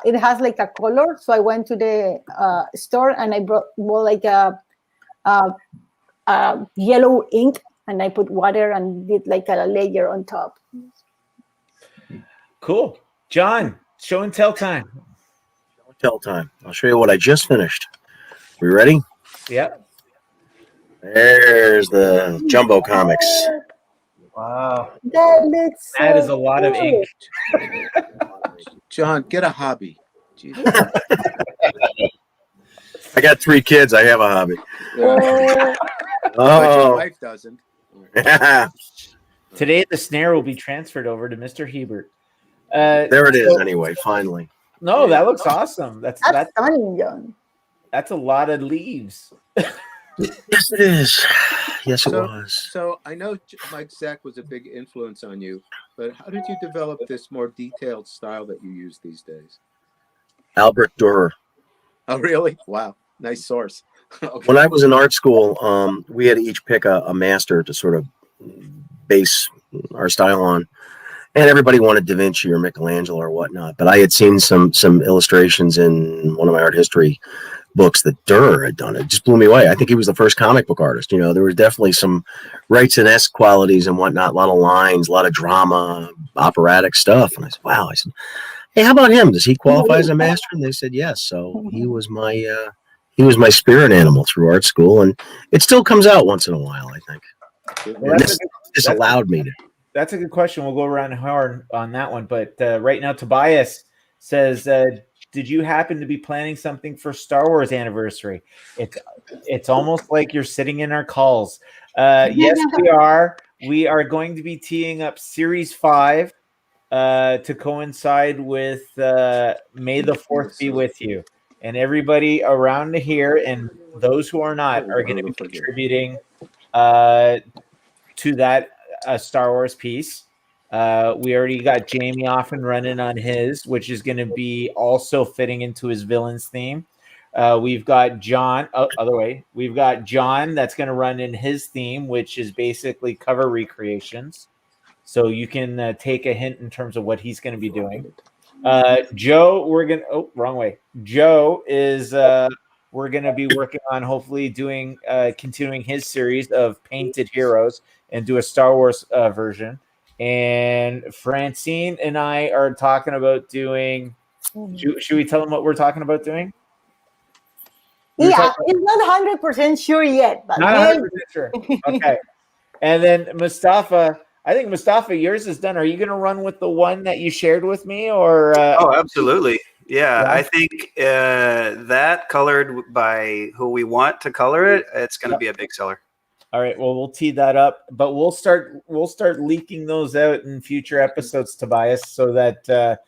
it has like a color. So I went to the store and I bought like a yellow ink, and I put water and did like a layer on top. Cool. John, show and tell time. Show and tell time. I'll show you what I just finished. We ready? Yep. There's the Jumbo Comics. Wow. That is a lot of ink. John, get a hobby. I got 3 kids. I have a hobby. Yeah. But your wife doesn't. Today, the snare will be transferred over to Mr. Hebert. There it is. Anyway, finally. No, that looks awesome. That's stunning, John. That's a lot of leaves. Yes, it is. Yes, it was. So I know Mike Zeck was a big influence on you, but how did you develop this more detailed style that you use these days? Albert Dürer. Oh, really? Wow. Nice source. Okay. When I was in art school, we had to each pick a master to sort of base our style on. And everybody wanted Da Vinci or Michelangelo or whatnot. But I had seen some illustrations in one of my art history books that Dürer had done. It just blew me away. I think he was the first comic book artist. You know, there was definitely some Wrightson-esque qualities and whatnot, a lot of lines, a lot of drama, operatic stuff. And I said, wow. I said, hey, how about him? Does he qualify as a master? And they said, yes. So he was my spirit animal through art school. And it still comes out once in a while, I think. Well, this allowed me to. That's a good question. We'll go around hard on that one. But right now, Tobias says, did you happen to be planning something for Star Wars anniversary? It's almost like you're sitting in our calls. Yes, we are. We are going to be teeing up Series 5 to coincide with May the 4th be with you. And everybody around here and those who are not are going to be contributing to that Star Wars piece. We already got Jaime off and running on his, which is going to be also fitting into his villains theme. We've got John. Other way. We've got John that's going to run in his theme, which is basically cover recreations. So you can take a hint in terms of what he's going to be doing. Joe, wrong way. Joe is we're going to be working on hopefully doing continuing his series of painted heroes and do a Star Wars version. And Francine and I are talking about doing. Should we tell them what we're talking about doing? Yeah, it's not 100% sure yet, but not 100% sure. Okay. And then Mostafa, I think Mostafa, yours is done. Are you going to run with the one that you shared with me, or? Oh, absolutely. Yeah, Yeah. I think that colored by who we want to color it, it's going to be a big seller. All right. Well, we'll tee that up, but we'll start leaking those out in future episodes, Tobias, so that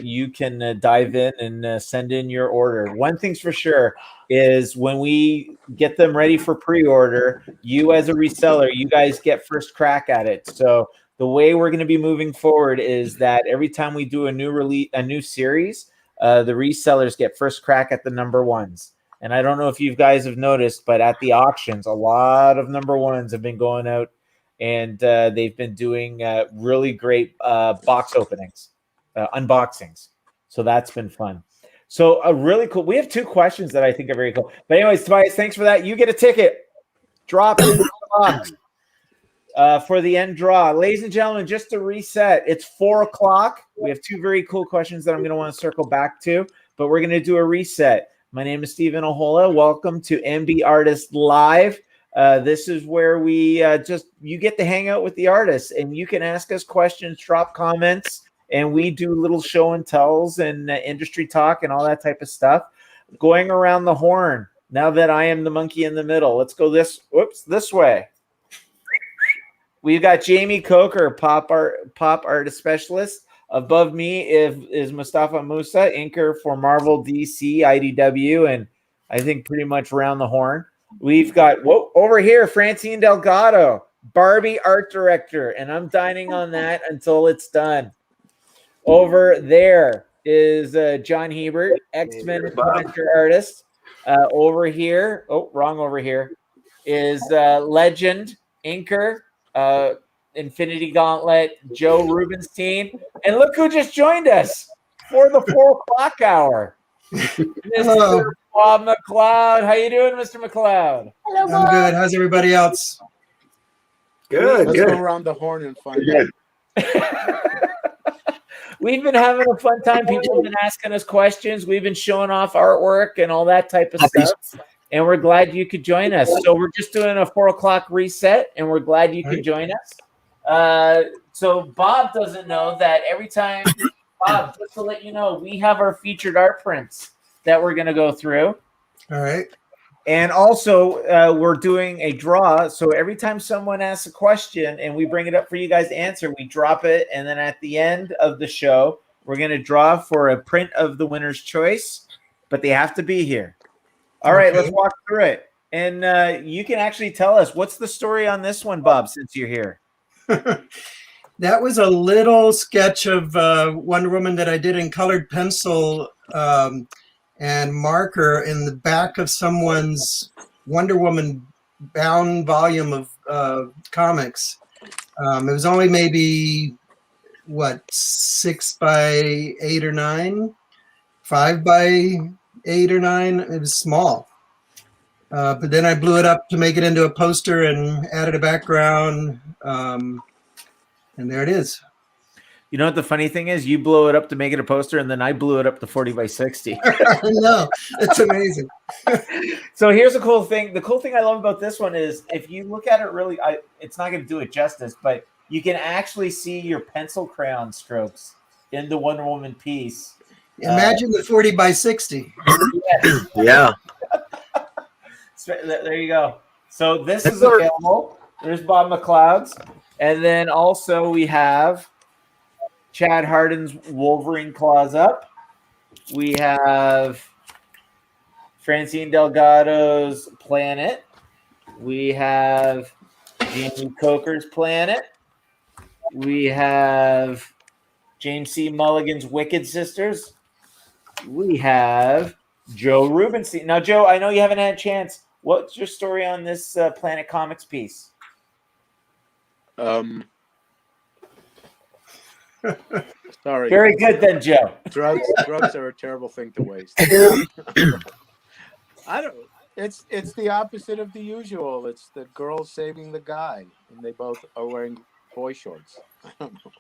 you can dive in and send in your order. One thing's for sure is when we get them ready for pre-order, you as a reseller, you guys get first crack at it. So the way we're going to be moving forward is that every time we do a new series, the resellers get first crack at the number ones. And I don't know if you guys have noticed, but at the auctions, a lot of number ones have been going out, and they've been doing really great box openings, unboxings. So that's been fun. So really cool. We have 2 questions that I think are very cool. But anyways, Tobias, thanks for that. You get a ticket. Drop it in the box for the end draw. Ladies and gentlemen, just to reset, it's 4 o'clock. We have 2 very cool questions that I'm going to want to circle back to, but we're going to do a reset. My name is Stephen Ahola. Welcome to MBartist Live. This is where we you get to hang out with the artists, and you can ask us questions, drop comments, and we do little show and tells and industry talk and all that type of stuff. Going around the horn. Now that I am the monkey in the middle, let's go this way. We've got Jaime Coker, pop artist specialist. Above me is Mostafa Moussa, inker for Marvel, DC, IDW, and I think pretty much around the horn. We've got over here Francine Delgado, Barbie art director, and I'm dining on that until it's done. Over there is John Hebert, X-Men adventure artist. Over here, over here is legend inker. Infinity Gauntlet, Joe Rubinstein, and look who just joined us for the 4 o'clock hour. Mr. Bob McLeod. How you doing, Mr. McLeod? Hello, I'm Bob. good. How's everybody else? Let's go around the horn and find out. We've been having a fun time. People have been asking us questions. We've been showing off artwork and all that type of stuff. And we're glad you could join us. So we're just doing a 4 o'clock reset, and we're glad you could join us. So Bob doesn't know that every time, Bob, just to let you know, we have our featured art prints that we're going to go through. All right. And also, we're doing a draw. So every time someone asks a question and we bring it up for you guys to answer, we drop it. And then at the end of the show, we're going to draw for a print of the winner's choice, but they have to be here. All right, let's walk through it. And you can actually tell us, what's the story on this one, Bob, since you're here? That was a little sketch of Wonder Woman that I did in colored pencil and marker in the back of someone's Wonder Woman bound volume of comics. It was only maybe, 6 by 8 or 9? 5 by 8 or 9? It was small. But then I blew it up to make it into a poster and added a background. And there it is. You know what the funny thing is? You blow it up to make it a poster, and then I blew it up to 40 by 60. I know. It's amazing. So here's a cool thing. The cool thing I love about this one is if you look at it really, it's not going to do it justice, but you can actually see your pencil crayon strokes in the Wonder Woman piece. Imagine the 40 by 60. Yes. Yeah. So there you go. So this is available. There's Bob McLeod's. And then also we have Chad Harden's Wolverine Claws Up. We have Francine Delgado's Planet. We have Jaime Coker's Planet. We have James C. Mulligan's Wicked Sisters. We have Joe Rubinstein. Now, Joe, I know you haven't had a chance. What's your story on this Planet Comics piece? Sorry. Very good then, Joe. Drugs are a terrible thing to waste. I don't. It's the opposite of the usual. It's the girl saving the guy, and they both are wearing boy shorts. I don't know.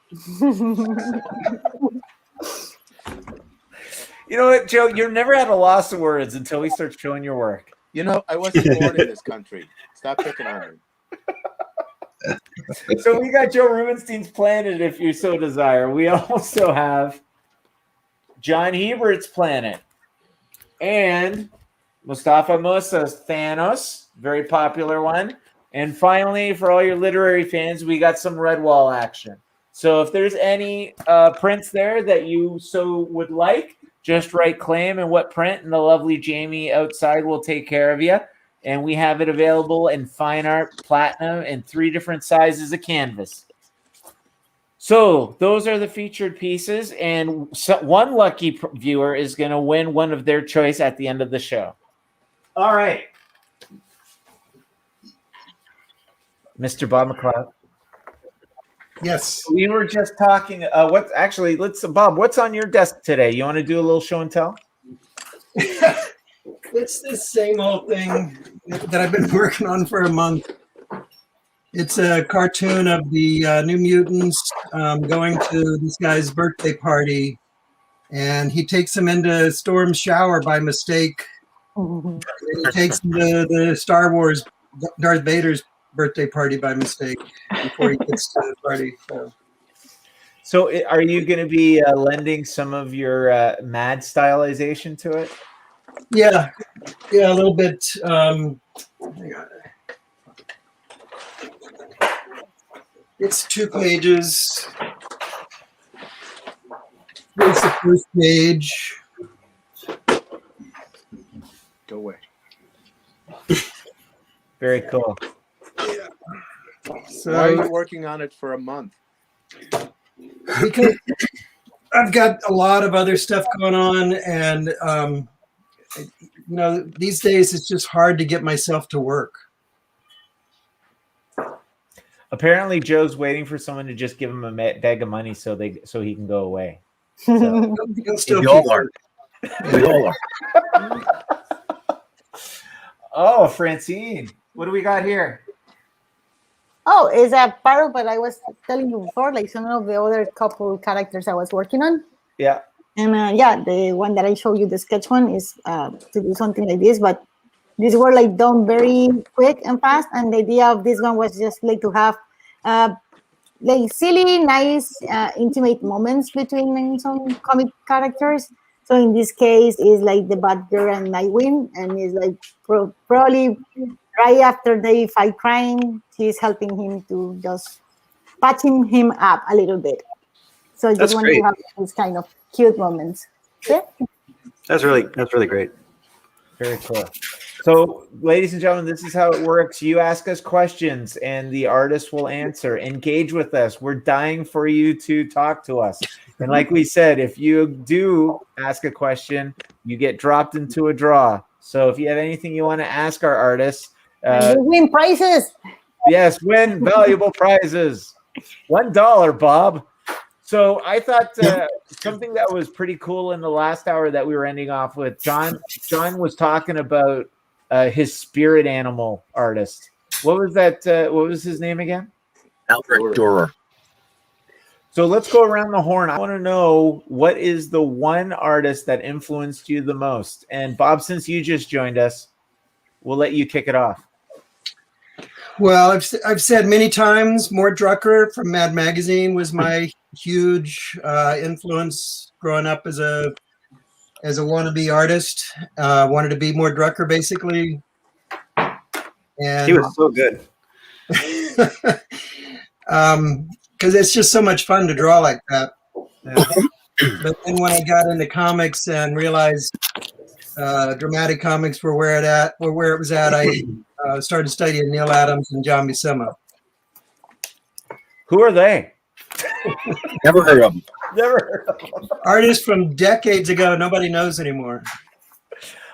You know what, Joe? You've never had a loss of words until we start showing your work. You know, I wasn't born in this country. Stop picking on me. So we got Joe Rubinstein's Planet, if you so desire. We also have John Hebert's Planet and Mostafa Moussa's Thanos, very popular one. And finally, for all your literary fans, we got some Redwall action. So if there's any prints there that you so would like, just write claim and what print, and the lovely Jaime outside will take care of you. And we have it available in fine art, platinum, and 3 different sizes of canvas. So those are the featured pieces, and one lucky viewer is going to win one of their choice at the end of the show. All right. Mr. Bob McLeod. Yes. We were just talking. Bob, what's on your desk today? You want to do a little show and tell? It's the same old thing that I've been working on for a month. It's a cartoon of the New Mutants going to this guy's birthday party, and he takes them into Storm's shower by mistake. And he takes them to the Star Wars Darth Vader's birthday party by mistake before he gets to the party. So are you going to be lending some of your mad stylization to it? Yeah, a little bit. It's 2 pages. Here's the first page. Go away. Very cool. So, why are you working on it for a month? Because I've got a lot of other stuff going on, and these days it's just hard to get myself to work. Apparently, Joe's waiting for someone to just give him a bag of money so he can go away. So. Still we all are. We all are. Oh, Francine, what do we got here? Oh, it's a part of what I was telling you before, like some of the other couple characters I was working on. Yeah. And the one that I showed you, the sketch one, is to do something like this, but these were like done very quick and fast. And the idea of this one was just like to have like silly, nice, intimate moments between some comic characters. So in this case, it's like the Batgirl and Nightwing, and it's like probably right after they fight crime, she's helping him to just patching him up a little bit. So I just want to have these kind of cute moments. Yeah. That's really great. Very cool. So, ladies and gentlemen, this is how it works. You ask us questions, and the artist will answer. Engage with us. We're dying for you to talk to us. And like we said, if you do ask a question, you get dropped into a draw. So if you have anything you want to ask our artists, you win prizes. Yes, win valuable prizes. $1, Bob. So I thought something that was pretty cool in the last hour that we were ending off with, John was talking about his spirit animal artist. What was that? What was his name again? Albert Durer. So let's go around the horn. I want to know, what is the one artist that influenced you the most? And Bob, since you just joined us, we'll let you kick it off. Well, I've said many times, Mort Drucker from Mad Magazine was my huge influence growing up as a wannabe artist. Wanted to be Mort Drucker, basically. And he was so good. Because it's just so much fun to draw like that. But then when I got into comics and realized dramatic comics were where it was at, I started studying Neil Adams and John Buscema. Who are they? Never heard of them. Never heard of them. Artists from decades ago, nobody knows anymore.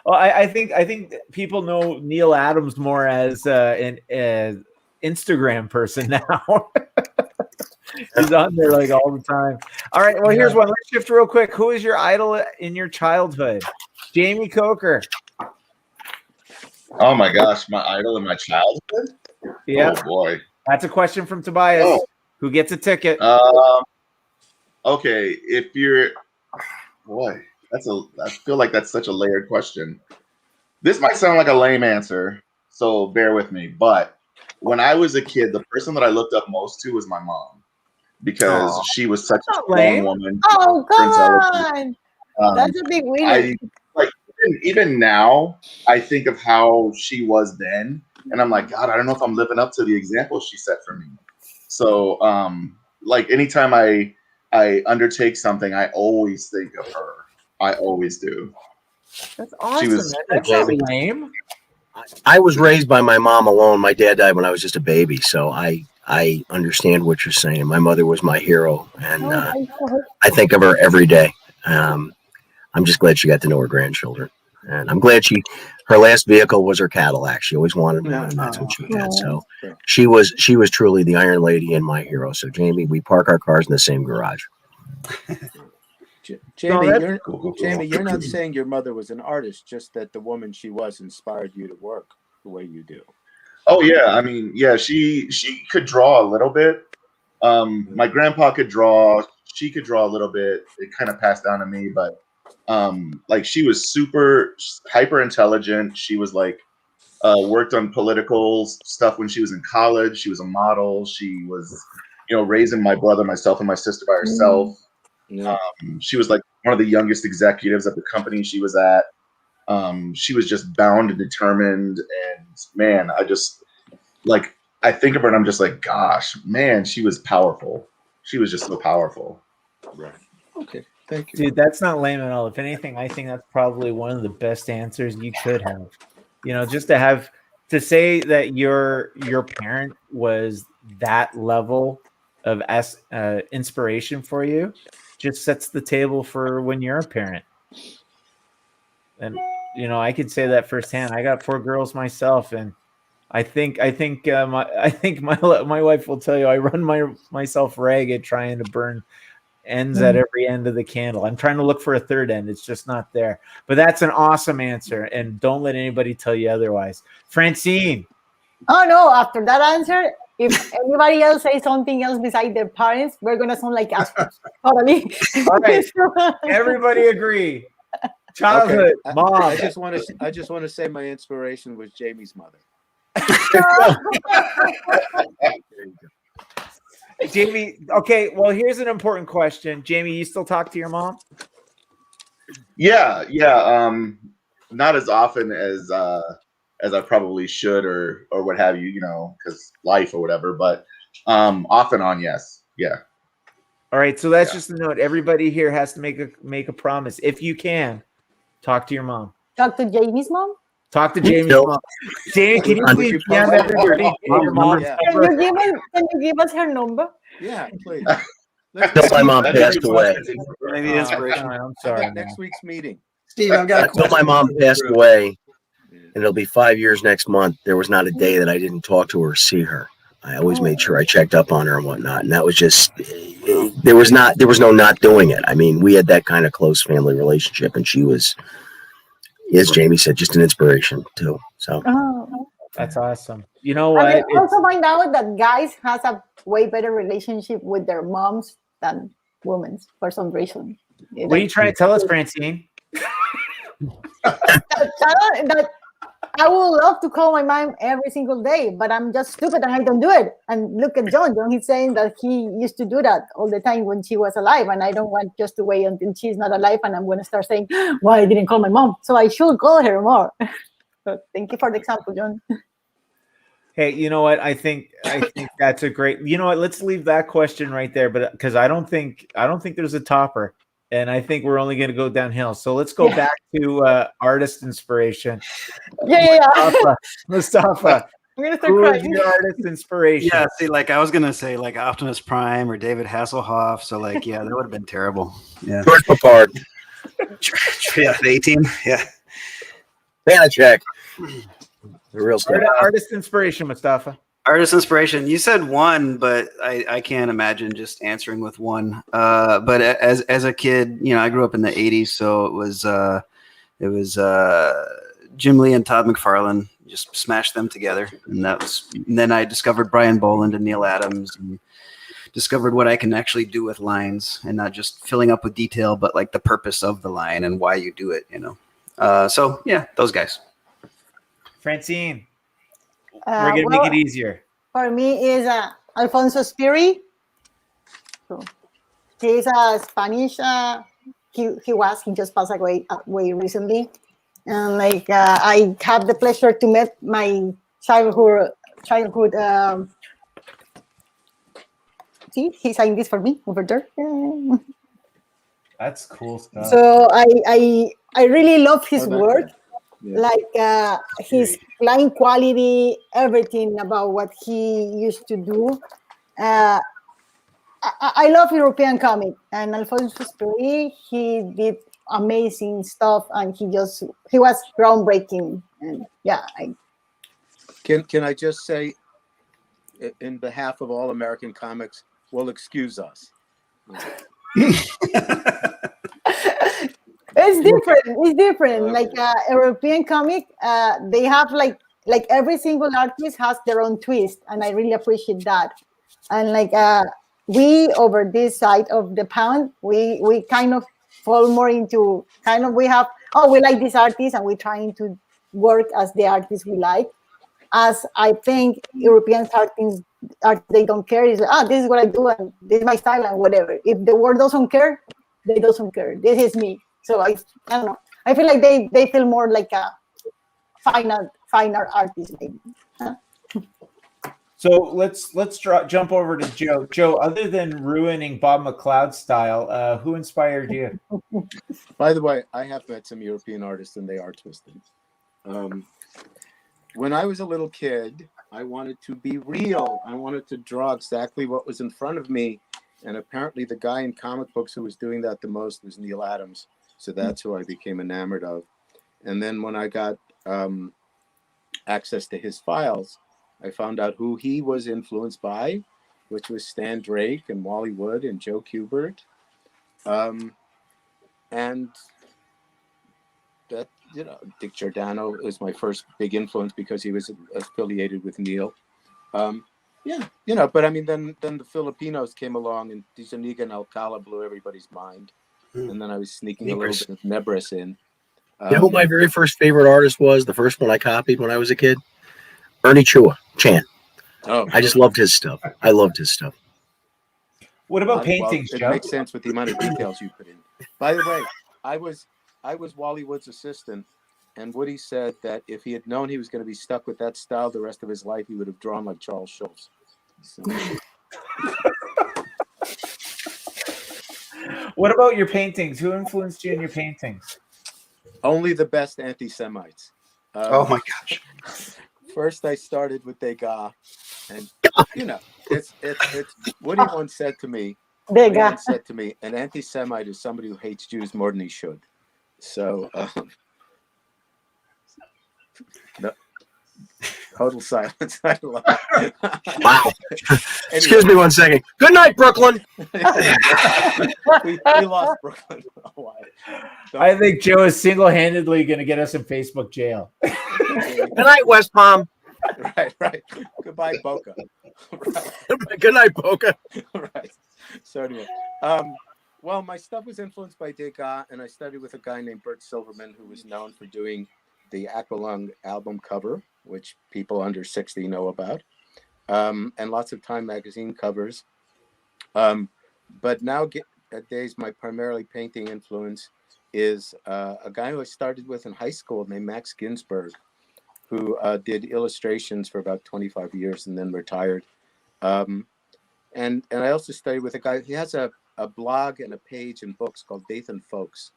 Well, I think people know Neil Adams more as an Instagram person now. He's on there like all the time. All right, well, here's one. Let's shift real quick. Who is your idol in your childhood? Jamie Coker. Oh my gosh, my idol in my childhood? Yeah. Oh boy. That's a question from Tobias, who gets a ticket. Okay, if you're, boy, I feel like that's such a layered question. This might sound like a lame answer, so bear with me. But when I was a kid, the person that I looked up most to was my mom because she was such a strong woman. Oh, come Prince Eloquent. on. That's a big winner. Even now, I think of how she was then, and I'm like, God, I don't know if I'm living up to the example she set for me. So, like anytime I undertake something, I always think of her. I always do. That's awesome. She was That's not lame. I was raised by my mom alone. My dad died when I was just a baby, so I understand what you're saying. My mother was my hero, and I think of her every day. I'm just glad she got to know her grandchildren, and I'm glad her last vehicle was her Cadillac. She always wanted one, and that's what she had. So she was truly the Iron Lady and my hero. So Jamie, we park our cars in the same garage. Jamie, you're not saying your mother was an artist, just that the woman she was inspired you to work the way you do. Oh yeah, I mean, yeah, she could draw a little bit. My grandpa could draw. She could draw a little bit. It kind of passed down to me, but like she was super hyper intelligent. She was like worked on political stuff when she was in college. She was a model. She was, raising my brother, myself, and my sister by herself. Yeah. She was like one of the youngest executives at the company she was at. She was just bound and determined, and man, I think of her and I'm just like, gosh, man, she was powerful. She was just so powerful. Right. Okay. Thank you. Dude, that's not lame at all. If anything, I think that's probably one of the best answers you could have. Just to say that your parent was that level of inspiration for you just sets the table for when you're a parent. And I could say that firsthand. I got 4 girls myself, and I think my wife will tell you I run myself ragged trying to burn ends at every end of the candle. I'm trying to look for a third end. It's just not there. But that's an awesome answer, and don't let anybody tell you otherwise. Francine. Oh no! After that answer, if anybody else says something else besides their parents, we're gonna sound like assholes. Totally. All right. Everybody agree. Childhood, okay. mom. I just want to say my inspiration was Jamie's mother. Jamie, okay, well, here's an important question. Jamie, you still talk to your mom? Yeah. Not as often as I probably should or what have you, because life or whatever, but off and on, yes. Yeah. All right, so that's just a note. Everybody here has to make a promise. If you can, talk to your mom. Talk to Jamie's mom? Talk to Jamie's mom. Jamie, can you please DM everybody your mom? Yeah. Can you give us her number? Yeah, please. Until my mom passed away. I'm sorry. Next week's meeting. Steve, I've got a question. Until my mom passed away, and it'll be 5 years next month, there was not a day that I didn't talk to her or see her. I always made sure I checked up on her and whatnot. And that was just, there was no not doing it. I mean, we had that kind of close family relationship, and she was, as Jamie said, just an inspiration too. So that's awesome. You know what? I also find out that guys has a way better relationship with their moms than women for some reason. What are you trying to tell us, Francine? that I would love to call my mom every single day, but I'm just stupid and I don't do it. And look at John. He's saying that he used to do that all the time when she was alive, and I don't want just to wait until she's not alive and I'm going to start saying, why I didn't call my mom. So I should call her more. So thank you for the example, John. Hey, you know what? I think that's a great. You know what? Let's leave that question right there, but because I don't think there's a topper. And I think we're only going to go downhill. So let's go back to artist inspiration. Yeah. Mustafa, I'm going to start who crying. is your artist inspiration? Yeah, see, I was going to say Optimus Prime or David Hasselhoff. So that would have been terrible. Yeah. George Papard. Yeah, 18. Yeah. Vanacek. The real stuff. Artist inspiration, Mustafa. Artist inspiration. You said one, but I can't imagine just answering with one. But as a kid, I grew up in the 80s, so it was Jim Lee and Todd McFarlane. Just smashed them together, and then I discovered Brian Boland and Neil Adams, and discovered what I can actually do with lines, and not just filling up with detail, but like the purpose of the line and why you do it. So yeah, those guys. Francine. We're gonna make it easier. For me, is Alfonso Spiri. So he's a Spanish. He just passed away recently, and like I have the pleasure to meet my childhood. See, he signed this for me over there. That's cool stuff. So I really love his work. Yeah. Like his line quality, everything about what he used to do. I love European comic, and Alfonso Spiri, he did amazing stuff, and he was groundbreaking. And yeah, Can I just say, in behalf of all American comics, well, excuse us. It's different. Like European comic, they have like every single artist has their own twist, and I really appreciate that. And like we over this side of the pound, we kind of fall more into we like this artist, and we're trying to work as the artist we like. As I think European artists they don't care. It's like, this is what I do, and this is my style, and whatever. If the world doesn't care, they doesn't care. This is me. So I don't know. I feel like they feel more like a finer artist, maybe. So let's jump over to Joe. Joe, other than ruining Bob McLeod's style, who inspired you? By the way, I have met some European artists, and they are twisted. When I was a little kid, I wanted to be real. I wanted to draw exactly what was in front of me. And apparently the guy in comic books who was doing that the most was Neil Adams. So that's who I became enamored of. And then when I got access to his files, I found out who he was influenced by, which was Stan Drake and Wally Wood and Joe Kubert. And that, Dick Giordano is my first big influence because he was affiliated with Neil. But I mean, then the Filipinos came along, and Zuniga and Alcala blew everybody's mind. And then I was sneaking a little bit of Nebris in. You know who my very first favorite artist was? The first one I copied when I was a kid? Ernie Chan. Oh, I just loved his stuff. I loved his stuff. What about paintings, It Joe? makes sense with the amount of details you put in. By the way, I was Wally Wood's assistant, and Woody said that if he had known he was going to be stuck with that style the rest of his life, he would have drawn like Charles Schultz. So. What about your paintings? Who influenced you in your paintings? Only the best anti-Semites. Oh my gosh! First, I started with Delgado, and it's Woody once said to me. Woody said to me, an anti-Semite is somebody who hates Jews more than he should. So, no. Total silence. I love it. Wow. Excuse me 1 second. Good night, Brooklyn. we lost Brooklyn for a while. I think Joe is single-handedly going to get us in Facebook jail. Good night, West Palm. Right. Goodbye, Boca. Right. Good night, Boca. Right. So anyway, well, my stuff was influenced by Delgado, and I studied with a guy named Bert Silverman, who was known for doing the Aqualung album cover, which people under 60 know about, and lots of Time magazine covers. But nowadays, my primarily painting influence is a guy who I started with in high school named Max Ginsberg, who did illustrations for about 25 years and then retired. And I also studied with a guy, he has a blog and a page and books called Nathan Folks.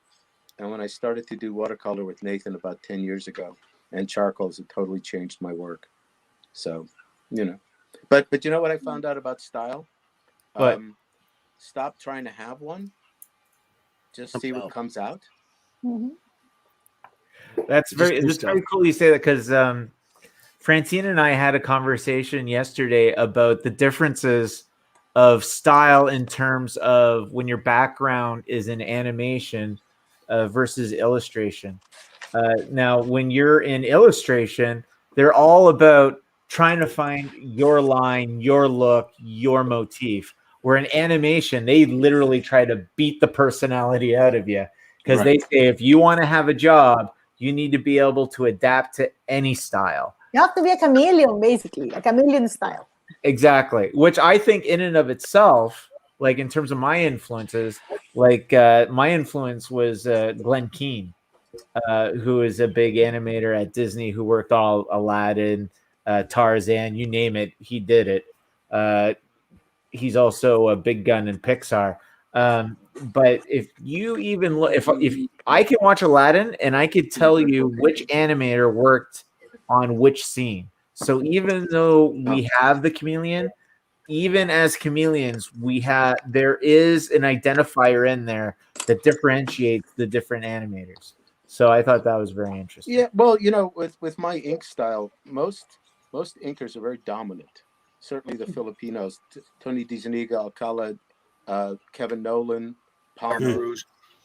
And when I started to do watercolor with Nathan about 10 years ago, and charcoals, it totally changed my work. So, but you know what I found out about style? What? Stop trying to have one. Just see what comes out. Mm-hmm. It's very cool you say that, because Francine and I had a conversation yesterday about the differences of style in terms of when your background is in animation versus illustration. Now, when you're in illustration, they're all about trying to find your line, your look, your motif. Where in animation, they literally try to beat the personality out of you, because they say, if you want to have a job, you need to be able to adapt to any style. You have to be a chameleon, basically, a chameleon style. Exactly, which I think in and of itself, like in terms of my influences, like my influence was Glenn Keane, who is a big animator at Disney, who worked all Aladdin, Tarzan, you name it, he did it. He's also a big gun in Pixar. But if you even look, if I can watch Aladdin and I could tell you which animator worked on which scene. So even though we have the chameleon, even as chameleons, there is an identifier in there that differentiates the different animators. So I thought that was very interesting. Yeah, well, with my ink style, most inkers are very dominant. Certainly the Filipinos, Tony DiZuniga, Alcala, Kevin Nolan, Palmer.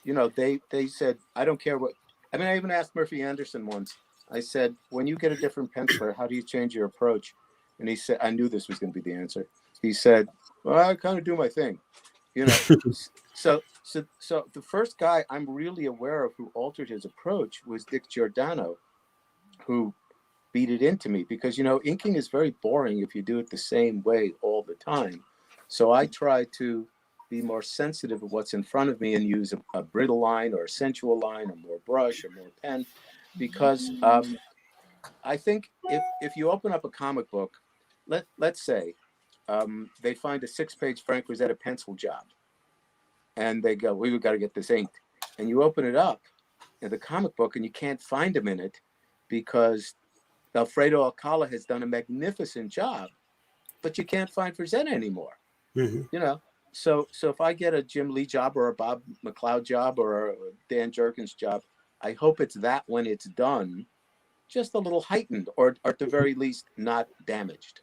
They said, I don't care what. I mean, I even asked Murphy Anderson once. I said, when you get a different penciler, how do you change your approach? And he said, I knew this was going to be the answer. He said, well, I kind of do my thing, So the first guy I'm really aware of who altered his approach was Dick Giordano, who beat it into me because, inking is very boring if you do it the same way all the time. So I try to be more sensitive of what's in front of me and use a brittle line or a sensual line or more brush or more pen, because I think if you open up a comic book, let's say they find a 6-page Frank Rosetta pencil job, and they go, we've got to get this inked. And you open it up in the comic book and you can't find him in it because Alfredo Alcala has done a magnificent job, but you can't find Rosetta anymore. So if I get a Jim Lee job or a Bob McLeod job or a Dan Jergens job, I hope it's that when it's done, just a little heightened or at the very least not damaged.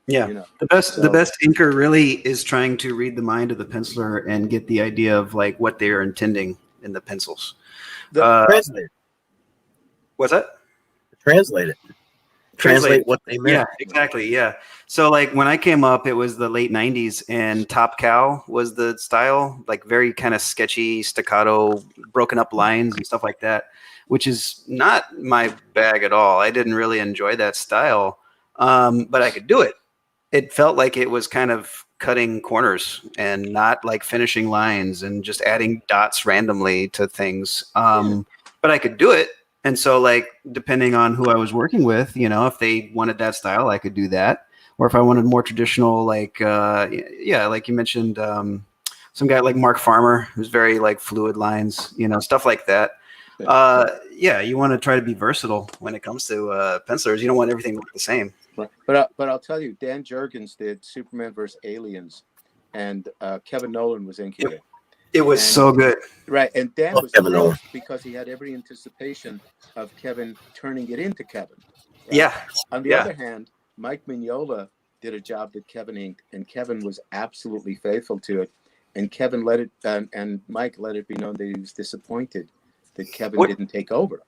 Yeah, the best inker really is trying to read the mind of the penciler and get the idea of like what they are intending in the pencils. Translate. What's that? Translate it. Translate what they meant. Yeah, exactly. Yeah. So like when I came up, it was the late 90s and Top Cow was the style, like very kind of sketchy, staccato, broken up lines and stuff like that, which is not my bag at all. I didn't really enjoy that style, but I could do it. It felt like it was kind of cutting corners and not like finishing lines and just adding dots randomly to things. But I could do it. And so like, depending on who I was working with, if they wanted that style, I could do that. Or if I wanted more traditional, like, like you mentioned, some guy like Mark Farmer, who's very like fluid lines, stuff like that. You want to try to be versatile when it comes to pencilers. You don't want everything to look the same. Right. But I'll tell you, Dan Jergens did Superman vs. Aliens, and Kevin Nolan was inking it. It was so good. Right. And Dan was thrilled because he had every anticipation of Kevin turning it into Kevin. Right? Yeah. On the other hand, Mike Mignola did a job that Kevin inked, and Kevin was absolutely faithful to it. And Kevin let it, and Mike let it be known that he was disappointed that Kevin didn't take over.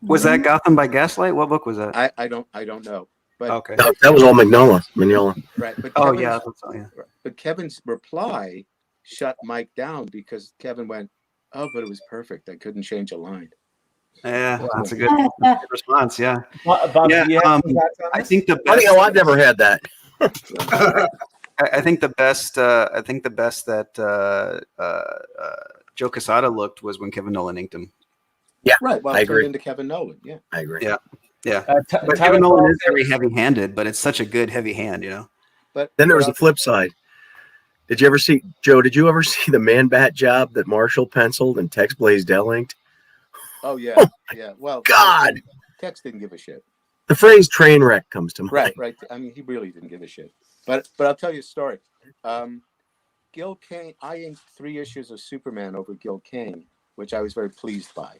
Was that Gotham by Gaslight? What book was that? I don't know. But okay. That was all Mignola. Right. But But Kevin's reply shut Mike down because Kevin went, oh, but it was perfect. I couldn't change a line. Yeah, that's a good response. Yeah. Bob, I think the best. I've never had that. I think the best. I think the best that Joe Quesada looked was when Kevin Nolan inked him. Yeah, right. Well, I agree. Into Kevin Nolan. Yeah, I agree. Yeah. But Kevin Nolan is very heavy-handed, but it's such a good heavy hand, But then there was the flip side. Did you ever see Joe? Did you ever see the Man Bat job that Marshall penciled and Tex Blaisdell inked? Oh yeah, yeah. Well, God, Tex didn't give a shit. The phrase "train wreck" comes to mind. Right. I mean, he really didn't give a shit. But I'll tell you a story. Gil Kane. I inked 3 issues of Superman over Gil Kane, which I was very pleased by.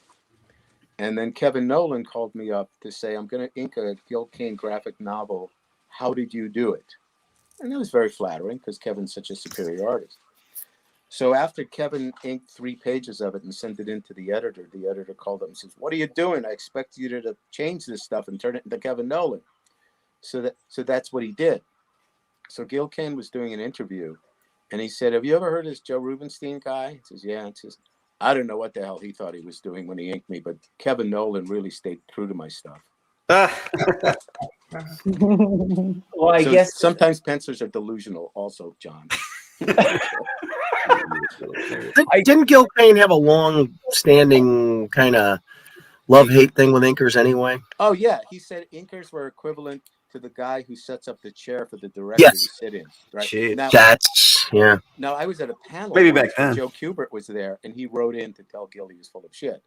And then Kevin Nolan called me up to say, I'm going to ink a Gil Kane graphic novel. How did you do it? And that was very flattering because Kevin's such a superior artist. So after Kevin inked 3 pages of it and sent it in to the editor called up and says, what are you doing? I expect you to change this stuff and turn it into Kevin Nolan. So that's what he did. So Gil Kane was doing an interview and he said, have you ever heard of this Joe Rubinstein guy? He says, yeah. He says, I don't know what the hell he thought he was doing when he inked me, but Kevin Nolan really stayed true to my stuff. Well, I So guess sometimes pencilers are delusional also, John. Didn't Gil Kane have a long-standing kind of love-hate thing with inkers anyway? Oh, yeah. He said inkers were equivalent to the guy who sets up the chair for the director Yes. to sit in. Right. Jeez. Now, Yeah. now, I was at a panel Maybe once back when then. Joe Kubert was there, and he wrote in to tell Gil he was full of shit.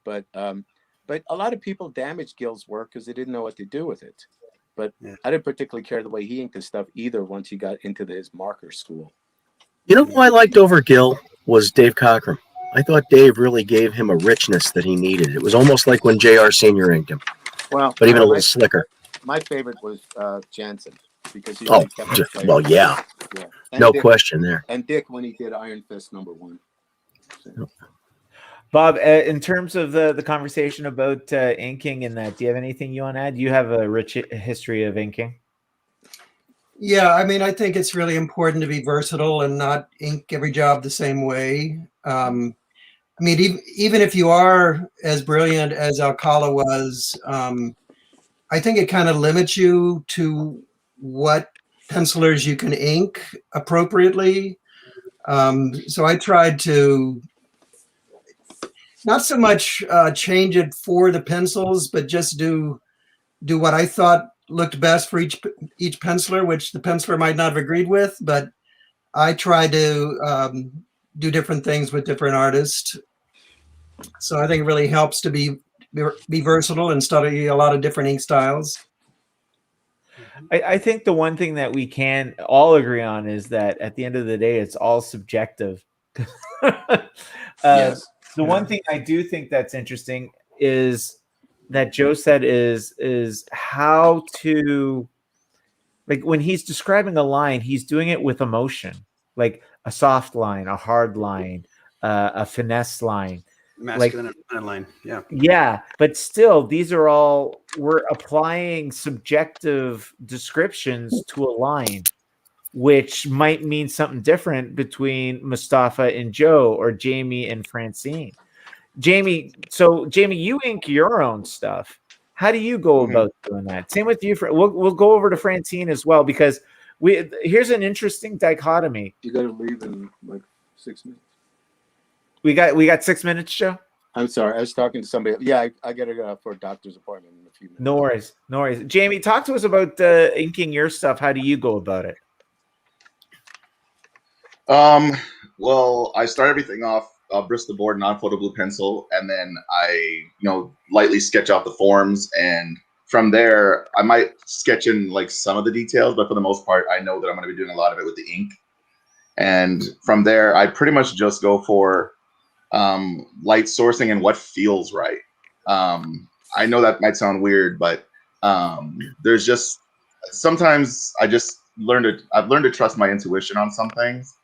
But a lot of people damaged Gil's work because they didn't know what to do with it. But Yeah. I didn't particularly care the way he inked his stuff either once he got into his marker school. You know who I liked over Gil was Dave Cockrum. I thought Dave really gave him a richness that he needed. It was almost like when J.R. Senior inked him, Well, but even a little slicker. My favorite was Jansen because he Oh, really kept the flavor. well, yeah. Yeah. And No Dick, question there. And Dick when he did Iron Fist #1. So. Bob, in terms of the conversation about inking and that, do you have anything you want to add? Do you have a rich history of inking? Yeah, I mean, I think it's really important to be versatile and not ink every job the same way. I mean, even if you are as brilliant as Alcala was, I think it kind of limits you to what pencilers you can ink appropriately. So I tried to not so much change it for the pencils, but just do what I thought looked best for each penciler, which the penciler might not have agreed with, but I tried to do different things with different artists. So I think it really helps to be versatile and study a lot of different ink styles. I think the one thing that we can all agree on is that at the end of the day, it's all subjective. Yes. The one thing I do think that's interesting is that Joe said is how to, like, when he's describing a line, he's doing it with emotion, like a soft line, a hard line, a finesse line. Masculine and feminine line. Yeah. Yeah, but still, these are all, we're applying subjective descriptions to a line, which might mean something different between Mostafa and Joe or Jaime and Francine. Jamie, you ink your own stuff. How do you go about doing that? Same with you. We'll go over to Francine as well, because here's an interesting dichotomy. You got to leave in like 6 minutes. We got 6 minutes, Joe. I'm sorry, I was talking to somebody. Yeah, I got to go for a doctor's appointment in a few minutes. No worries. Jamie, talk to us about inking your stuff. How do you go about it? Well, I start everything off Bristol board, non-photo blue pencil, and then I, lightly sketch out the forms, and from there I might sketch in like some of the details, but for the most part, I know that I'm going to be doing a lot of it with the ink. And from there, I pretty much just go for light sourcing and what feels right. I know that might sound weird, but there's just sometimes I've learned to trust my intuition on some things.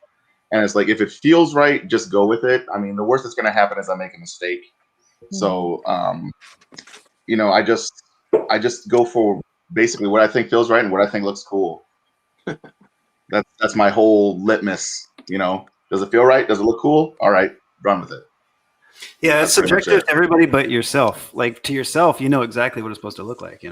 And it's like, if it feels right, just go with it. I mean, the worst that's going to happen is I make a mistake. So, I just go for basically what I think feels right and what I think looks cool. That's my whole litmus. Does it feel right? Does it look cool? All right, run with it. Yeah, it's subjective to everybody but yourself. Like, to yourself, you know exactly what it's supposed to look like.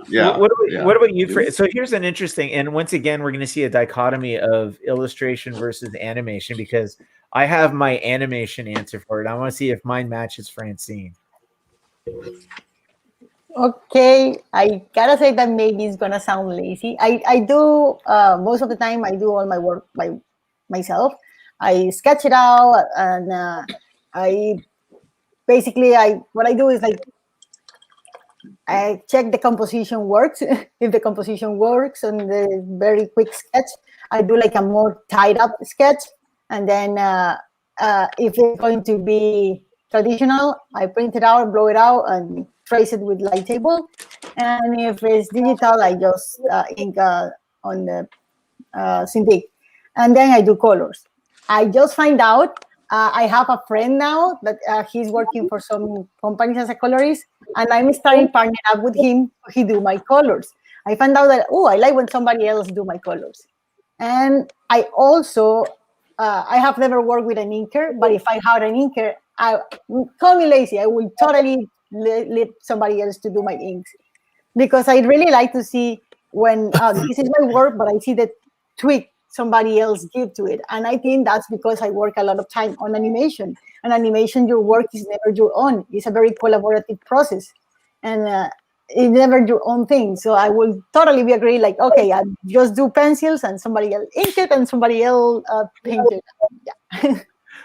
Yeah. What about you? So here's an interesting, and once again, we're going to see a dichotomy of illustration versus animation, because I have my animation answer for it. I want to see if mine matches Francine. Okay, I gotta say that maybe it's gonna sound lazy. I do most of the time. I do all my work by myself. I sketch it out, and what I do is like, I check the composition works. If the composition works on the very quick sketch, I do like a more tied up sketch. And then if it's going to be traditional, I print it out, blow it out, and trace it with light table. And if it's digital, I just ink on the Cintiq. And then I do colors. I just find out I have a friend now that he's working for some companies as a colorist, and I'm starting partnering up with him. He do my colors. I found out that I like when somebody else do my colors, and I also I have never worked with an inker, but if I had an inker, call me lazy. I will totally let somebody else to do my inks, because I really like to see when this is my work, but I see the tweak somebody else give to it. And I think that's because I work a lot of time on animation. And animation, your work is never your own. It's a very collaborative process. And it's never your own thing. So I will totally be agree, like, okay, I just do pencils and somebody else ink it and somebody else paint it. Yeah.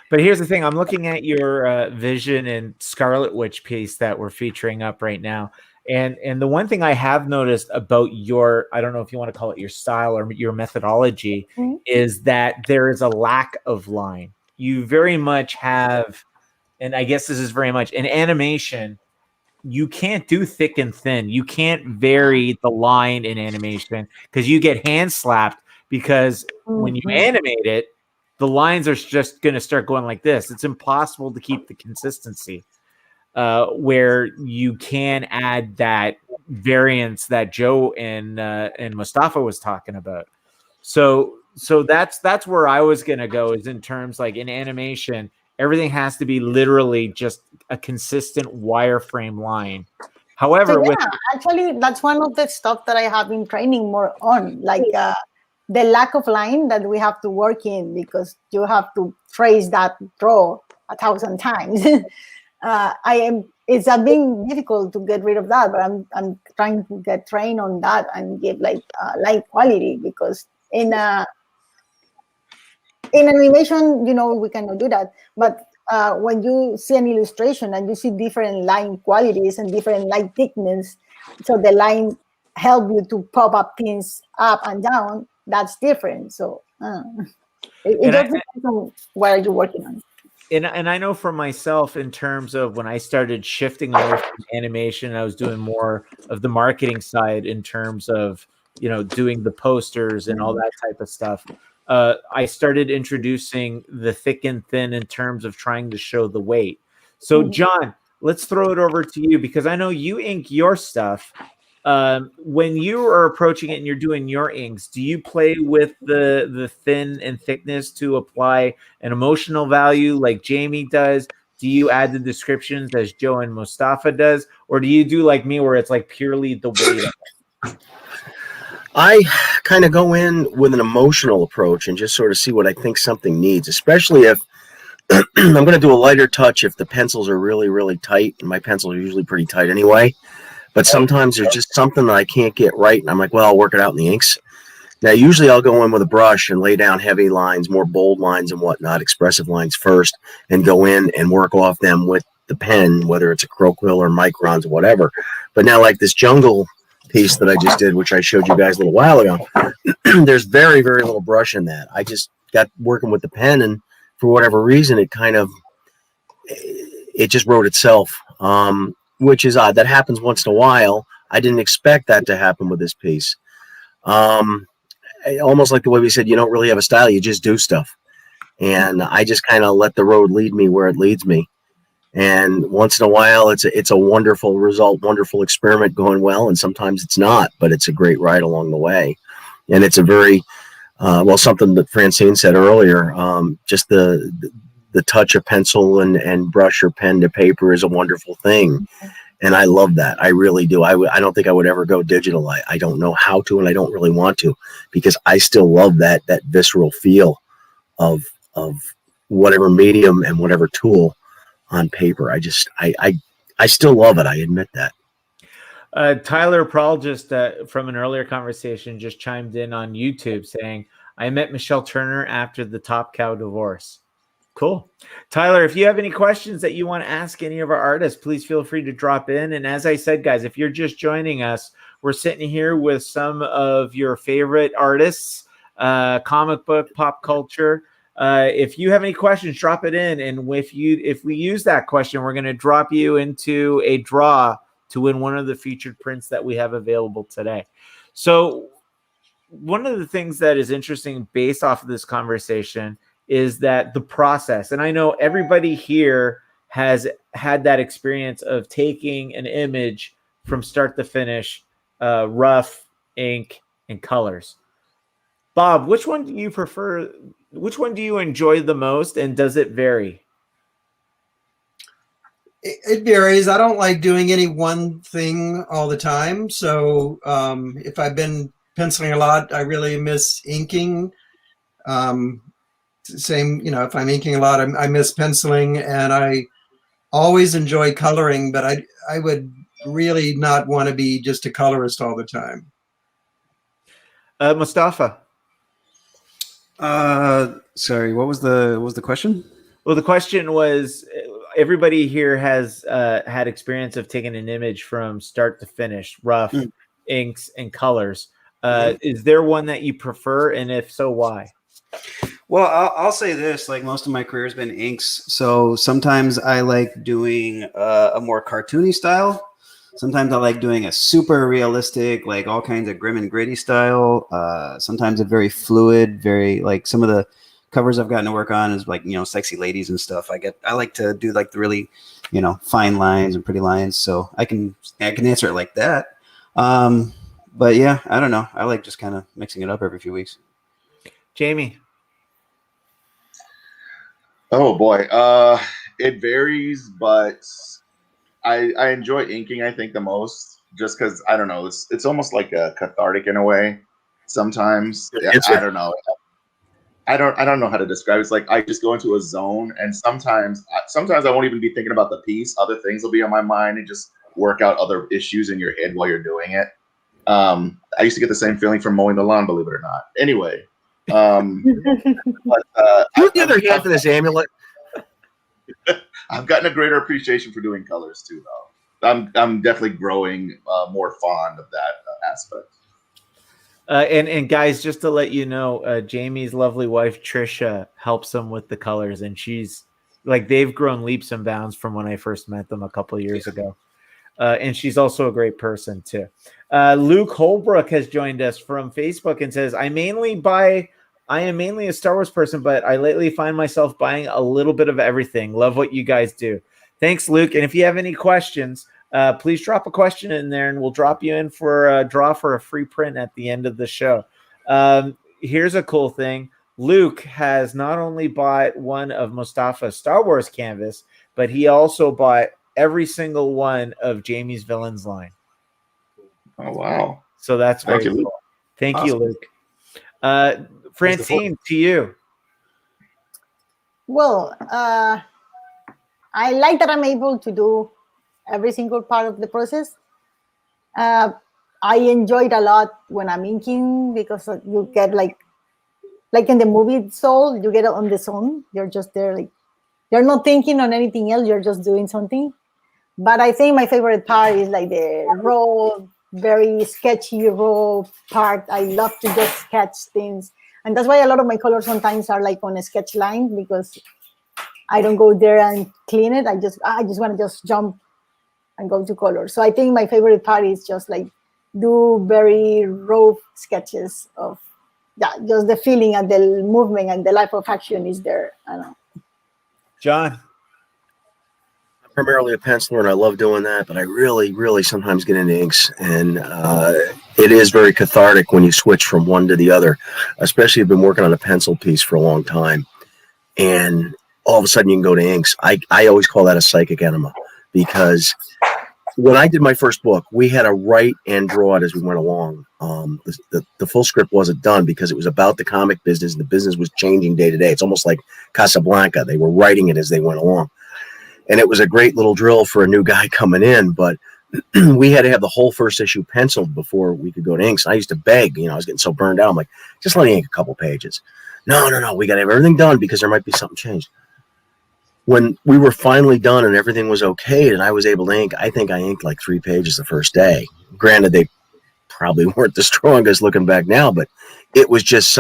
But here's the thing. I'm looking at your Vision and Scarlet Witch piece that we're featuring up right now. And the one thing I have noticed about your, I don't know if you want to call it your style or your methodology, is that there is a lack of line. You very much have, and I guess this is very much in animation, you can't do thick and thin. You can't vary the line in animation because you get hand slapped, because when you animate it, the lines are just going to start going like this. It's impossible to keep the consistency. Where you can add that variance that Joe and Mostafa was talking about. So that's where I was gonna go, is in terms like in animation, everything has to be literally just a consistent wireframe line. However, so actually that's one of the stuff that I have been training more on, like the lack of line that we have to work in, because you have to trace that draw 1,000 times. It's been difficult to get rid of that, but I'm trying to get trained on that and give like light quality, because in animation, we cannot do that. But when you see an illustration and you see different line qualities and different line thickness, so the line help you to pop up things up and down, that's different. So it just depends on what you're working on. And I know for myself, in terms of when I started shifting over from animation, I was doing more of the marketing side in terms of, doing the posters and all that type of stuff. I started introducing the thick and thin in terms of trying to show the weight. So John, let's throw it over to you, because I know you ink your stuff. When you are approaching it and you're doing your inks, do you play with the thin and thickness to apply an emotional value like Jaime does? Do you add the descriptions as Joe and Mostafa does? Or do you do like me, where it's like purely the weight of it? I kind of go in with an emotional approach and just sort of see what I think something needs, especially if I'm going to do a lighter touch if the pencils are really, really tight, and my pencils are usually pretty tight anyway. But sometimes there's just something that I can't get right, and I'm like, well, I'll work it out in the inks. Now, usually I'll go in with a brush and lay down heavy lines, more bold lines and whatnot, expressive lines first, and go in and work off them with the pen, whether it's a croquill or microns or whatever. But now, like this jungle piece that I just did, which I showed you guys a little while ago, there's very, very little brush in that. I just got working with the pen, and for whatever reason, it just wrote itself. Which is odd. That happens once in a while. I didn't expect that to happen with this piece. Almost like the way we said, you don't really have a style, you just do stuff. And I just kind of let the road lead me where it leads me. And once in a while, it's a wonderful result, wonderful experiment going well. And sometimes it's not, but it's a great ride along the way. And it's a very, something that Francine said earlier, just the touch of pencil and brush or pen to paper is a wonderful thing. And I love that. I really do. I don't think I would ever go digital. I don't know how to, and I don't really want to, because I still love that visceral feel of whatever medium and whatever tool on paper. I still love it. I admit that. Tyler Prawl just from an earlier conversation just chimed in on YouTube saying, I met Michelle Turner after the Top Cow divorce. Cool. Tyler, if you have any questions that you want to ask any of our artists, please feel free to drop in. And as I said, guys, if you're just joining us, we're sitting here with some of your favorite artists, comic book, pop culture. If you have any questions, drop it in. And if we use that question, we're going to drop you into a draw to win one of the featured prints that we have available today. So one of the things that is interesting based off of this conversation is that the process, and I know everybody here has had that experience of taking an image from start to finish, rough, ink, and colors. Bob, which one do you prefer? Which one do you enjoy the most, and does it vary? It varies. I don't like doing any one thing all the time. So if I've been penciling a lot, I really miss inking. Same, if I'm inking a lot, I miss penciling, and I always enjoy coloring, but I would really not want to be just a colorist all the time. Mostafa. Sorry, what was the question? Well, the question was, everybody here has had experience of taking an image from start to finish, rough, inks, and colors. Is there one that you prefer, and if so, why? Well, I'll say this: like, most of my career has been inks, so sometimes I like doing a more cartoony style. Sometimes I like doing a super realistic, like all kinds of grim and gritty style. Sometimes a very fluid, very like some of the covers I've gotten to work on is like, sexy ladies and stuff. I like to do like the really, fine lines and pretty lines. So I can answer it like that. But yeah, I don't know. I like just kind of mixing it up every few weeks. Jaime. Oh boy. It varies, but I enjoy inking, I think, the most, just because I don't know, it's almost like a cathartic in a way. Sometimes I don't know. I don't know how to describe it. It's like I just go into a zone, and sometimes I won't even be thinking about the piece. Other things will be on my mind and just work out other issues in your head while you're doing it. I used to get the same feeling from mowing the lawn, believe it or not. Anyway, but who's the other half of this amulet? I've gotten a greater appreciation for doing colors too, though. I'm definitely growing more fond of that aspect. And guys, just to let you know, Jamie's lovely wife Trisha helps him with the colors, and she's like, they've grown leaps and bounds from when I first met them a couple of years ago. And she's also a great person too. Luke Holbrook has joined us from Facebook and says, I am mainly a Star Wars person, but I lately find myself buying a little bit of everything. Love what you guys do. Thanks, Luke. And if you have any questions, please drop a question in there, and we'll drop you in for a draw for a free print at the end of the show. Here's a cool thing. Luke has not only bought one of Mostafa's Star Wars canvas, but he also bought every single one of Jamie's villains line. Oh, wow. So that's very Thank you, cool. Thank awesome. you, Luke. Francine, to you. Well, I like that I'm able to do every single part of the process. I enjoy it a lot when I'm inking, because you get like in the movie Soul, you get on the zone. You're just there, like you're not thinking on anything else. You're just doing something. But I think my favorite part is like the raw, very sketchy raw part. I love to just sketch things. And that's why a lot of my colors sometimes are like on a sketch line, because I don't go there and clean it. I just want to just jump and go to color. So I think my favorite part is just like do very raw sketches of just the feeling and the movement and the life of action is there. I don't know. John. I'm primarily a penciler, and I love doing that, but I really, really sometimes get into inks, and it is very cathartic when you switch from one to the other, especially if you've been working on a pencil piece for a long time, and all of a sudden you can go to inks. I always call that a psychic enema, because when I did my first book, we had to write and draw it as we went along. The full script wasn't done because it was about the comic business, and the business was changing day to day. It's almost like Casablanca. They were writing it as they went along. And it was a great little drill for a new guy coming in, but we had to have the whole first issue penciled before we could go to inks. I used to beg, I was getting so burned out. I'm like, just let me ink a couple pages. No, we got to have everything done because there might be something changed. When we were finally done and everything was okay and I was able to ink, I think I inked like 3 pages the first day. Granted, they probably weren't the strongest looking back now, but it was just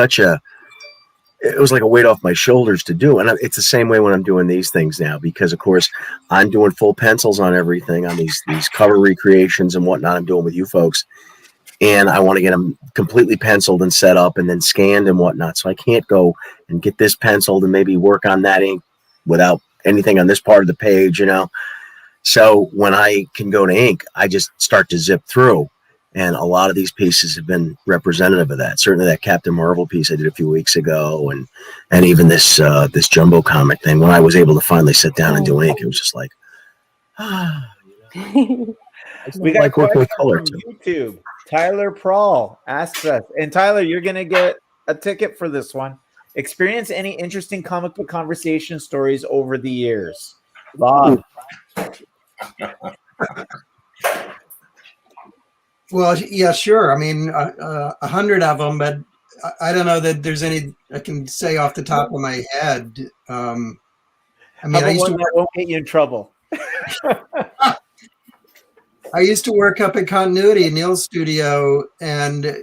it was like a weight off my shoulders to do. And it's the same way when I'm doing these things now, because of course I'm doing full pencils on everything, on these cover recreations and whatnot I'm doing with you folks. And I want to get them completely penciled and set up and then scanned and whatnot. So I can't go and get this penciled and maybe work on that ink without anything on this part of the page, So when I can go to ink, I just start to zip through. And a lot of these pieces have been representative of that. Certainly that Captain Marvel piece I did a few weeks ago, and even this Jumbo comic thing. When I was able to finally sit down and do ink, it was just like, we got like a working with question color from too. YouTube. Tyler Prawl asks us, and Tyler, you're gonna get a ticket for this one. Experience any interesting comic book conversation stories over the years? Bob. Well, yeah, sure. I mean, 100 of them, but I don't know that there's any I can say off the top of my head. I mean, I used to that won't get you in trouble. I used to work up at Continuity, Neil's studio, and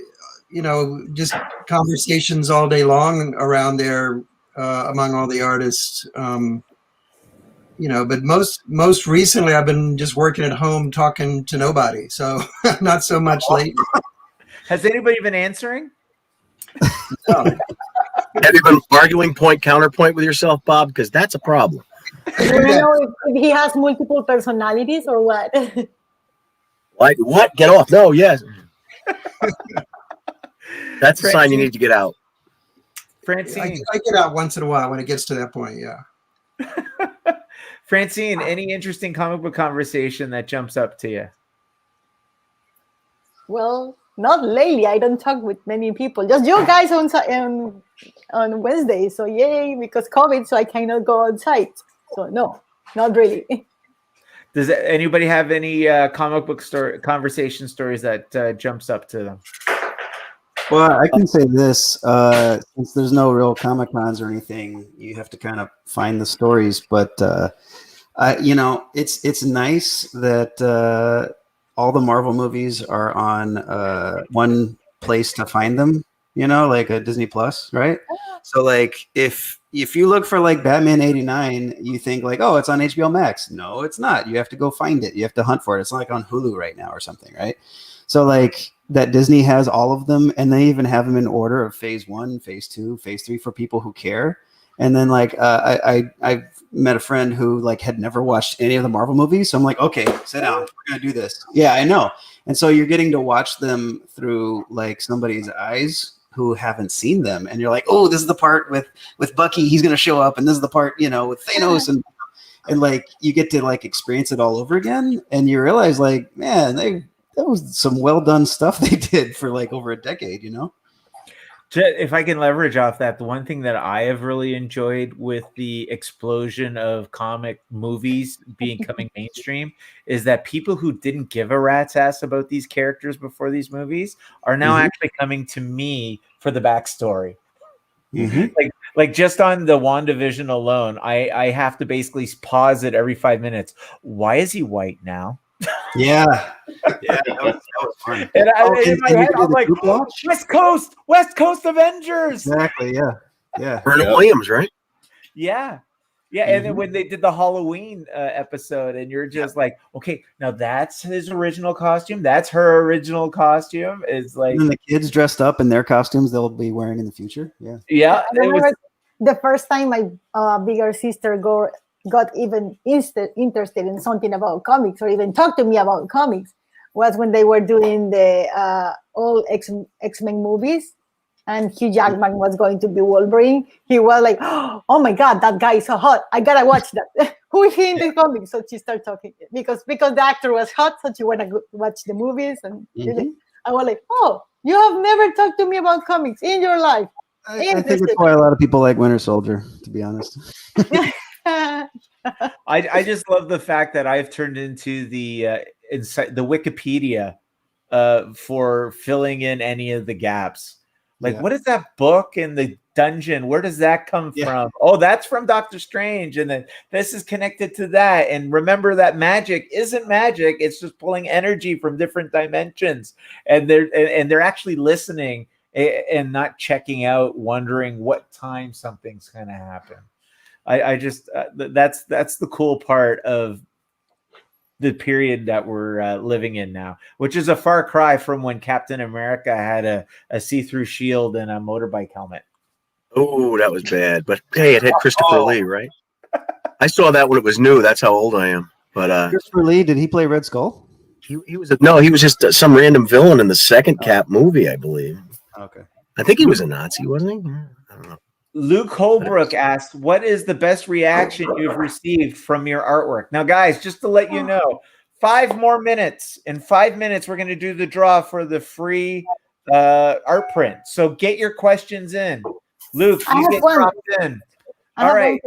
just conversations all day long around there among all the artists. But most recently I've been just working at home talking to nobody, so not so much lately. Has anybody been answering? No. Have you been arguing point counterpoint with yourself, Bob? Because that's a problem. I don't know if he has multiple personalities or what. Like what? Get off! No, yes. That's a sign you need to get out. Francine, I get out once in a while when it gets to that point. Yeah. Francine, any interesting comic book conversation that jumps up to you? Well, not lately. I don't talk with many people. Just you guys on Wednesday. So yay, because COVID, so I cannot go outside. So no, not really. Does anybody have any comic book conversation stories that jumps up to them? Well, I can say this, since there's no real Comic Cons or anything, you have to kind of find the stories. But it's nice that all the Marvel movies are on one place to find them. Like a Disney Plus, right? So like if you look for like Batman '89, you think like, oh, it's on HBO Max. No, it's not. You have to go find it. You have to hunt for it. It's not like on Hulu right now or something, right? So like that Disney has all of them, and they even have them in order of phase 1, phase 2, phase 3 for people who care. And then like I met a friend who like had never watched any of the Marvel movies, so I'm like, okay, sit down, we're gonna do this. Yeah, I know. And so you're getting to watch them through like somebody's eyes who haven't seen them, and you're like, oh, this is the part with Bucky, he's gonna show up, and this is the part with Thanos, and like you get to like experience it all over again, and you realize like, man, that was some well done stuff they did for like over a decade, If I can leverage off that, the one thing that I have really enjoyed with the explosion of comic movies becoming mainstream is that people who didn't give a rat's ass about these characters before these movies are now actually coming to me for the backstory. Like just on the WandaVision alone, I have to basically pause it every 5 minutes. Why is he white now? Yeah, that was fun. And in my head, I'm like, West Coast Avengers. Exactly. Yeah. Vernon Williams, right? Yeah. And then when they did the Halloween episode, and you're just like, okay, now that's his original costume. That's her original costume. It's like, and the kids dressed up in their costumes they'll be wearing in the future. Yeah. I remember the first time my bigger sister got even interested in something about comics, or even talked to me about comics, was when they were doing the all X-Men movies, and Hugh Jackman was going to be Wolverine. He was like, oh my God, that guy is so hot. I gotta watch that. Who is he in the comics? So she started talking because the actor was hot, so she wanted to watch the movies. And I was like, oh, you have never talked to me about comics in your life. I think that's why a lot of people like Winter Soldier, to be honest. I just love the fact that I've turned into the Wikipedia for filling in any of the gaps. Like, what is that book in the dungeon? Where does that come from? Oh, that's from Doctor Strange, and then this is connected to that. And remember that magic isn't magic; it's just pulling energy from different dimensions. And they're actually listening and not checking out, wondering what time something's going to happen. I just that's the cool part of the period that we're living in now, which is a far cry from when Captain America had a see-through shield and a motorbike helmet. Oh, that was bad. But hey, it had Christopher Lee, right? I saw that when it was new. That's how old I am. But Christopher Lee, did he play Red Skull? He was he was just some random villain in the second Cap movie, I believe. Okay. I think he was a Nazi, wasn't he? I don't know. Luke Holbrook asks, what is the best reaction you've received from your artwork? Now, guys, just to let you know, 5 more minutes. In 5 minutes, we're going to do the draw for the free art print. So get your questions in. Luke, you get dropped in. All right.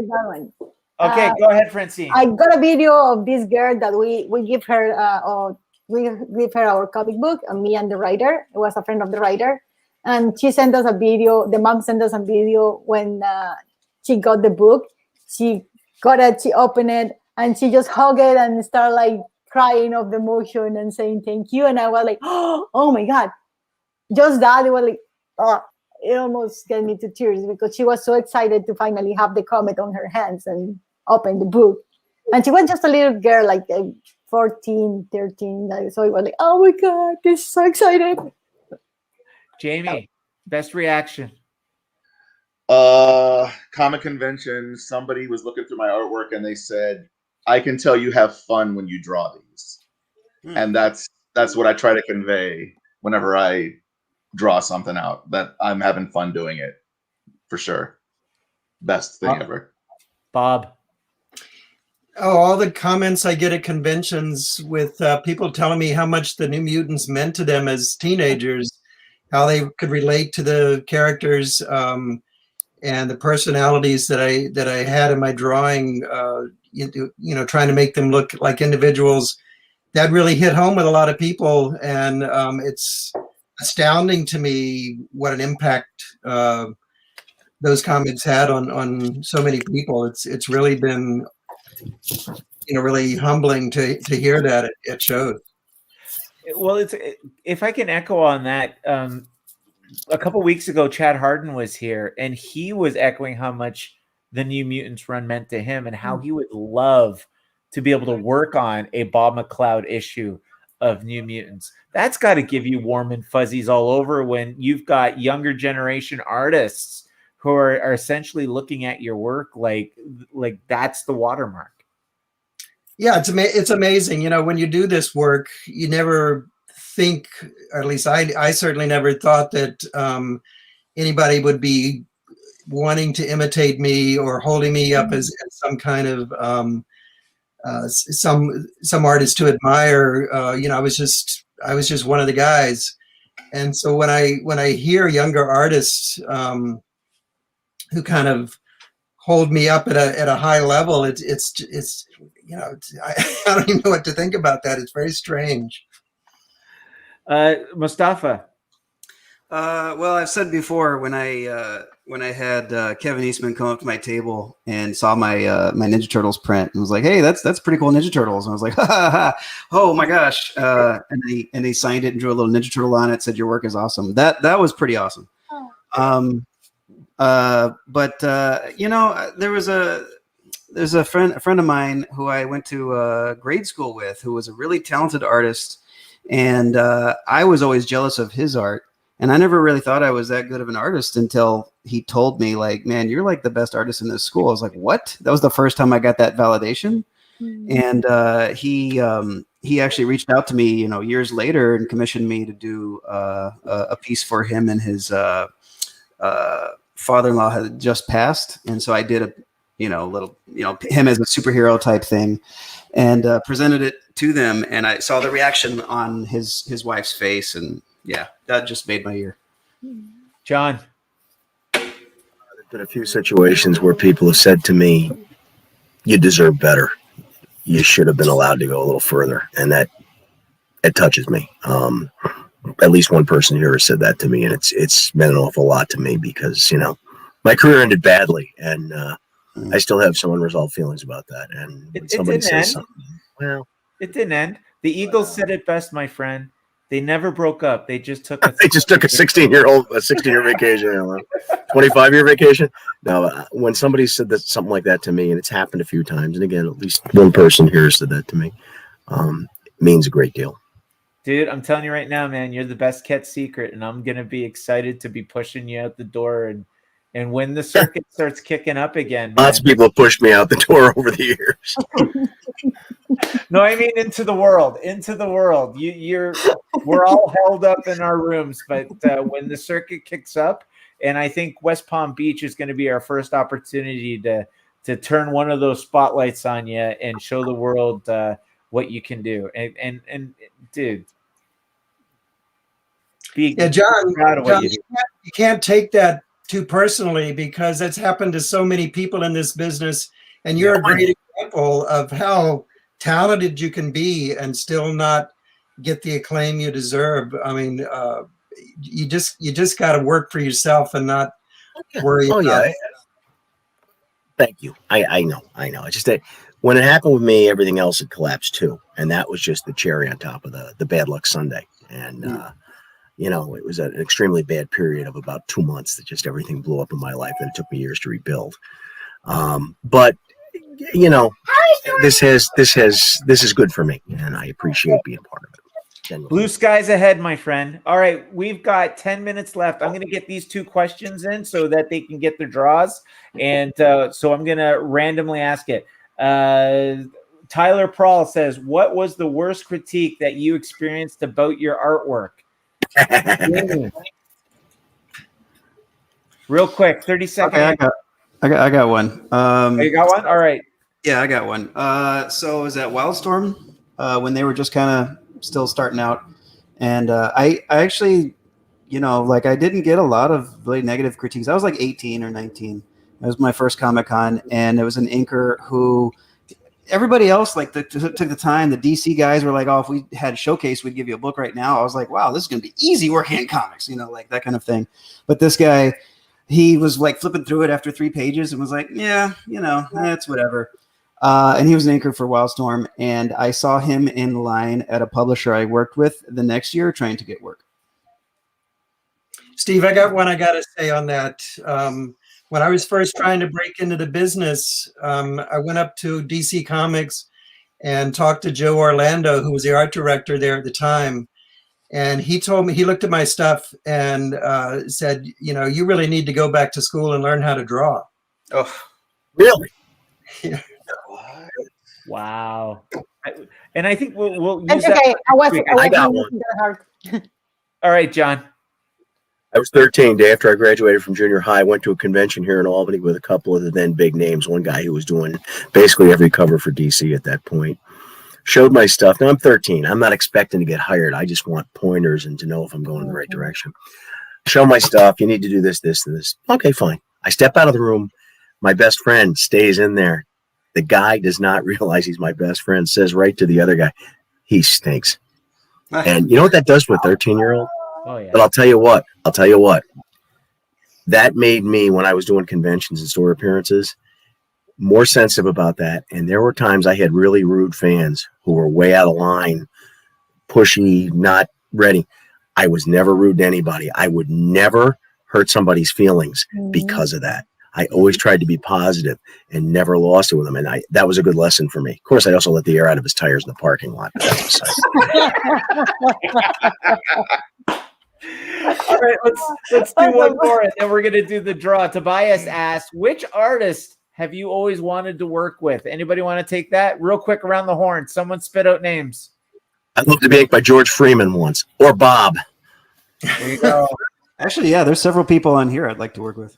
Okay, go ahead, Francine. I got a video of this girl that we give her our comic book, and me and the writer. It was a friend of the writer. And she sent us a video. The mom sent us a video when she got the book. She got it, she opened it, and she just hugged it and started like crying of the emotion and saying thank you. And I was like, oh my God. Just that, it was like, it almost got me to tears because she was so excited to finally have the comic on her hands and open the book. And she was just a little girl, like 14, 13. So it was like, oh my God, this is so excited. Jaime, best reaction. Comic convention, somebody was looking through my artwork and they said, I can tell you have fun when you draw these. And that's what I try to convey whenever I draw something out, that I'm having fun doing it, for sure. Best thing ever. Bob. Oh, all the comments I get at conventions with people telling me how much the New Mutants meant to them as teenagers, how they could relate to the characters and the personalities that I had in my drawing, trying to make them look like individuals. That really hit home with a lot of people, and it's astounding to me what an impact those comics had on so many people. It's really been really humbling to hear that it showed. Well, if I can echo on that, a couple weeks ago, Chad Harden was here, and he was echoing how much the New Mutants run meant to him, and how he would love to be able to work on a Bob McLeod issue of New Mutants. That's got to give you warm and fuzzies all over when you've got younger generation artists who are essentially looking at your work like that's the watermark. Yeah, it's amazing. When you do this work, you never think, or at least I certainly never thought that anybody would be wanting to imitate me or holding me up as some kind of some artist to admire. I was just one of the guys. And so when I hear younger artists who kind of hold me up at a high level, it's I don't even know what to think about that. It's very strange. Mostafa. Well, I've said before, when I had Kevin Eastman come up to my table and saw my Ninja Turtles print and was like, "Hey, that's pretty cool, Ninja Turtles." And I was like, "Oh my gosh!" And he signed it and drew a little Ninja Turtle on it. Said, "Your work is awesome." That was pretty awesome. But there's a friend of mine who I went to grade school with, who was a really talented artist, and I was always jealous of his art. And I never really thought I was that good of an artist until he told me, like, "Man, you're like the best artist in this school." I was like, "What?" That was the first time I got that validation. And he actually reached out to me, years later, and commissioned me to do a piece for him, and his father-in-law had just passed, and so I did a little him as a superhero type thing, and presented it to them, and I saw the reaction on his wife's face, and yeah, that just made my year. John. There's been a few situations where people have said to me, "You deserve better. You should have been allowed to go a little further," and that it touches me. At least one person here has said that to me, and it's meant an awful lot to me because my career ended badly, and I still have some unresolved feelings about that. And when somebody says something, well, it didn't end. The Eagles said it best, my friend. They never broke up. They just took a 16-year vacation, 25-year vacation. No, when somebody said something like that to me, and it's happened a few times, and again, at least one person here said that to me, it means a great deal. Dude, I'm telling you right now, man, you're the best kept secret, and I'm gonna be excited to be pushing you out the door and And when the circuit starts kicking up again, Lots of people have pushed me out the door over the years. No, I mean into the world. We're all held up in our rooms, but when the circuit kicks up, and I think West Palm Beach is going to be our first opportunity to turn one of those spotlights on you and show the world what you can do. And dude, John, proud of what you do. you can't take that too personally, because that's happened to so many people in this business, and you're a great example of how talented you can be and still not get the acclaim you deserve. I mean, you just got to work for yourself and not worry about it. Thank you. I know. It's just that when it happened with me, everything else had collapsed too, and that was just the cherry on top of the bad luck Sunday. And it was an extremely bad period of about 2 months that just everything blew up in my life, and it took me years to rebuild. But this is good for me, and I appreciate being part of it. Genuinely. Blue skies ahead, my friend. All right, we've got 10 minutes left. I'm going to get these 2 questions in so that they can get their draws, and so I'm going to randomly ask it. Tyler Prawl says, "What was the worst critique that you experienced about your artwork?" Real quick, 30 seconds. Okay, I got one. You got one? All right. Yeah, I got one. So it was at Wildstorm when they were just kind of still starting out, and I actually, I didn't get a lot of really negative critiques. I was like 18 or 19. It was my first Comic-Con, and it was an inker who everybody else took the time. The DC guys were like, "Oh, if we had a showcase, we'd give you a book right now." I was like, "Wow, this is gonna be easy working in comics," like that kind of thing. But this guy, he was like flipping through it after 3 pages and was like, "Yeah, it's whatever." And he was an anchor for Wildstorm, and I saw him in line at a publisher I worked with the next year trying to get work. Steve, I got one I got to say on that. When I was first trying to break into the business, I went up to DC Comics and talked to Joe Orlando, who was the art director there at the time. And he told me, he looked at my stuff and said, "You really need to go back to school and learn how to draw." Oh, really? Yeah. Wow. And I think we'll use It's that. okay. I got one. All right, John. I was 13, day after I graduated from junior high. I went to a convention here in Albany with a couple of the then big names. One guy who was doing basically every cover for DC at that point. Showed my stuff. Now I'm 13. I'm not expecting to get hired. I just want pointers and to know if I'm going in the right direction. Show my stuff. You need to do this, this, and this. Okay, fine. I step out of the room. My best friend stays in there. The guy does not realize he's my best friend, says right to the other guy, "He stinks." And you know what that does to a 13-year-old? Oh, yeah. But I'll tell you what. That made me, when I was doing conventions and store appearances, more sensitive about that. And there were times I had really rude fans who were way out of line, pushy, not ready. I was never rude to anybody. I would never hurt somebody's feelings because of that. I always tried to be positive and never lost it with him. And that was a good lesson for me. Of course, I also let the air out of his tires in the parking lot. But that was All right, let's do one more, and then we're going to do the draw. Tobias asks, "Which artist have you always wanted to work with?" Anybody want to take that? Real quick around the horn. Someone spit out names. I'd love to be inked by George Freeman once, or Bob. There you go. Actually, yeah, there's several people on here I'd like to work with.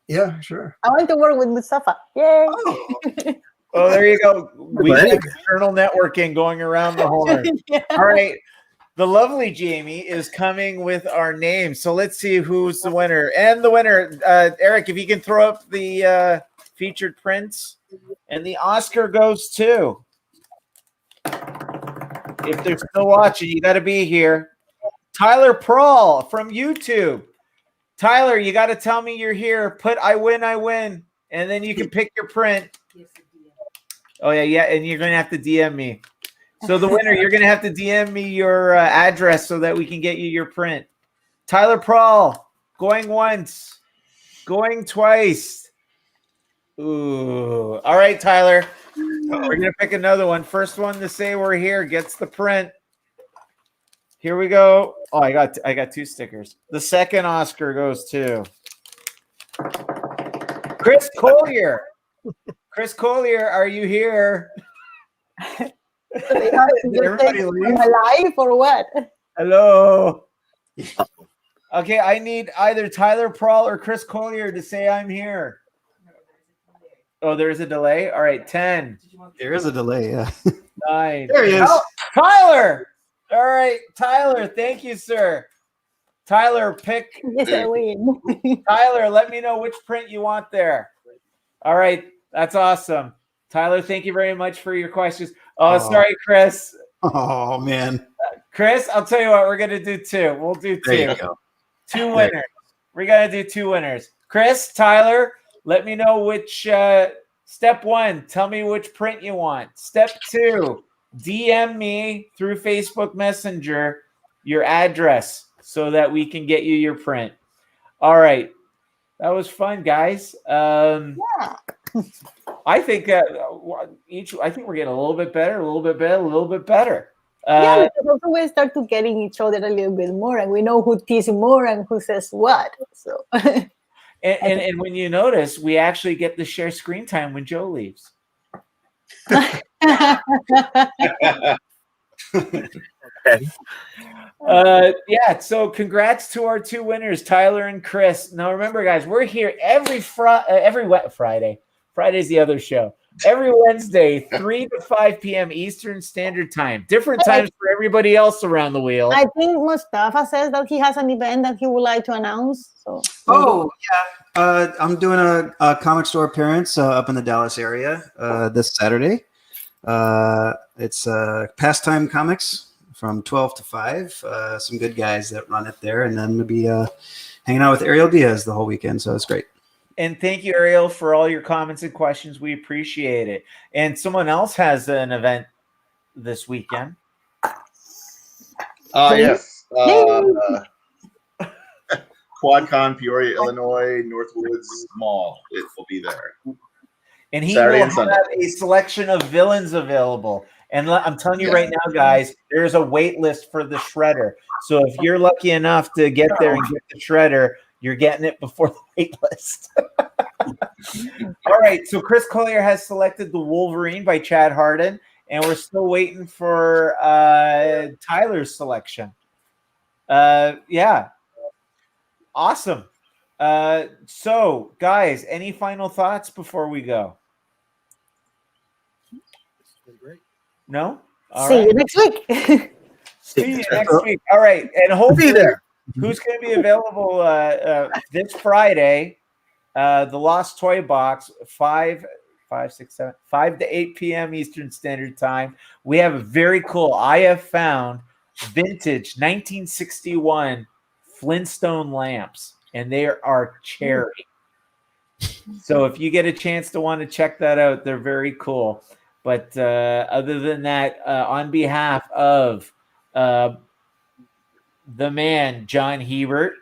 Yeah, sure. I want to work with Mostafa. Yay! Oh, there you go. We have external networking going around the horn. Yeah. All right. The lovely Jamie is coming with our name. So let's see who's the winner. And the winner, Eric, if you can throw up the featured prints. And the Oscar goes to, if they're still watching, you got to be here, Tyler Prawl from YouTube. Tyler, you got to tell me you're here. Put "I win, and then you can pick your print. Oh, yeah, and you're going to have to DM me. So the winner, you're going to have to DM me your address so that we can get you your print. Tyler Prawl, going once, going twice. Ooh. All right, Tyler. We're going to pick another one. First one to say we're here gets the print. Here we go. Oh, I got 2 stickers. The second Oscar goes to Chris Collier. Chris Collier, are you here? They have to Did everybody just leave? am alive or what? Hello. Okay, I need either Tyler Prawl or Chris Collier to say I'm here. Oh, there's a delay? All right, 10. There is a delay, yeah. 9. There he is. Oh, Tyler. All right, Tyler. Thank you, sir. Tyler, pick. Yes, I win. Tyler, let me know which print you want there. All right, that's awesome. Tyler, thank you very much for your questions. Oh, sorry, Chris. Oh, man. Chris, I'll tell you what, we're going to do 2. We'll do 2. There you go. 2 winners. We're going to do 2 winners. Chris, Tyler, let me know which step 1. Tell me which print you want. Step 2, DM me through Facebook Messenger your address so that we can get you your print. All right. That was fun, guys. Yeah. I think I think we're getting a little bit better, a little bit better, a little bit better. Yeah, because also we start to getting each other a little bit more, and we know who teases more and who says what. So, and when you notice, we actually get to share screen time when Joe leaves. Yeah, so congrats to our 2 winners, Tyler and Chris. Now remember, guys, we're here every Friday. Friday's the other show. Every Wednesday, 3 to 5 p.m. Eastern Standard Time. Different times for everybody else around the wheel. I think Mostafa says that he has an event that he would like to announce. So, Oh, yeah. I'm doing a comic store appearance up in the Dallas area this Saturday. It's Pastime Comics from 12 to 5. Some good guys that run it there. And then we'll be hanging out with Ariel Diaz the whole weekend. So it's great. And thank you, Ariel, for all your comments and questions. We appreciate it. And someone else has an event this weekend. Yes. QuadCon, Peoria, Illinois, Northwoods Mall. It will be there. And he Saturday will and Sunday. have a selection of villains available. And I'm telling you right now, guys, there's a wait list for the Shredder. So if you're lucky enough to get there and get the Shredder, you're getting it before the wait list. All right. So Chris Collier has selected The Wolverine by Chad Harden, and we're still waiting for Tyler's selection. Yeah. Awesome. So, guys, any final thoughts before we go? No? All see right. you next week. See you next week. All right. And hopefully, Be there. who's going to be available this Friday? The Lost Toy Box, 5 to 8 p.m. Eastern Standard Time. We have a very cool, I have found, vintage 1961 Flintstone lamps, and they are cherry. So if you get a chance to want to check that out, they're very cool. But other than that, on behalf of the man, John Hebert,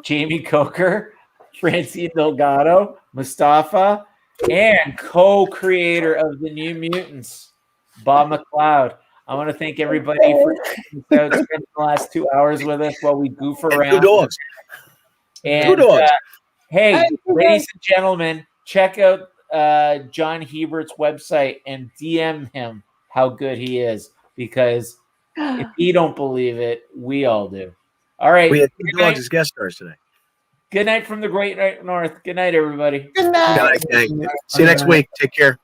Jamie Coker, Francine Delgado, Mostafa, and co-creator of the New Mutants, Bob McLeod. I want to thank everybody for spending the last 2 hours with us while we goof around. 2 dogs. And 2 dogs. hey, ladies and gentlemen, check out John Hebert's website and DM him how good he is, because if he don't believe it, we all do. All right. We had 2 dogs as guest stars today. Good night from the Great North. Good night, everybody. Good night. Good night, gang. See you next week. Take care.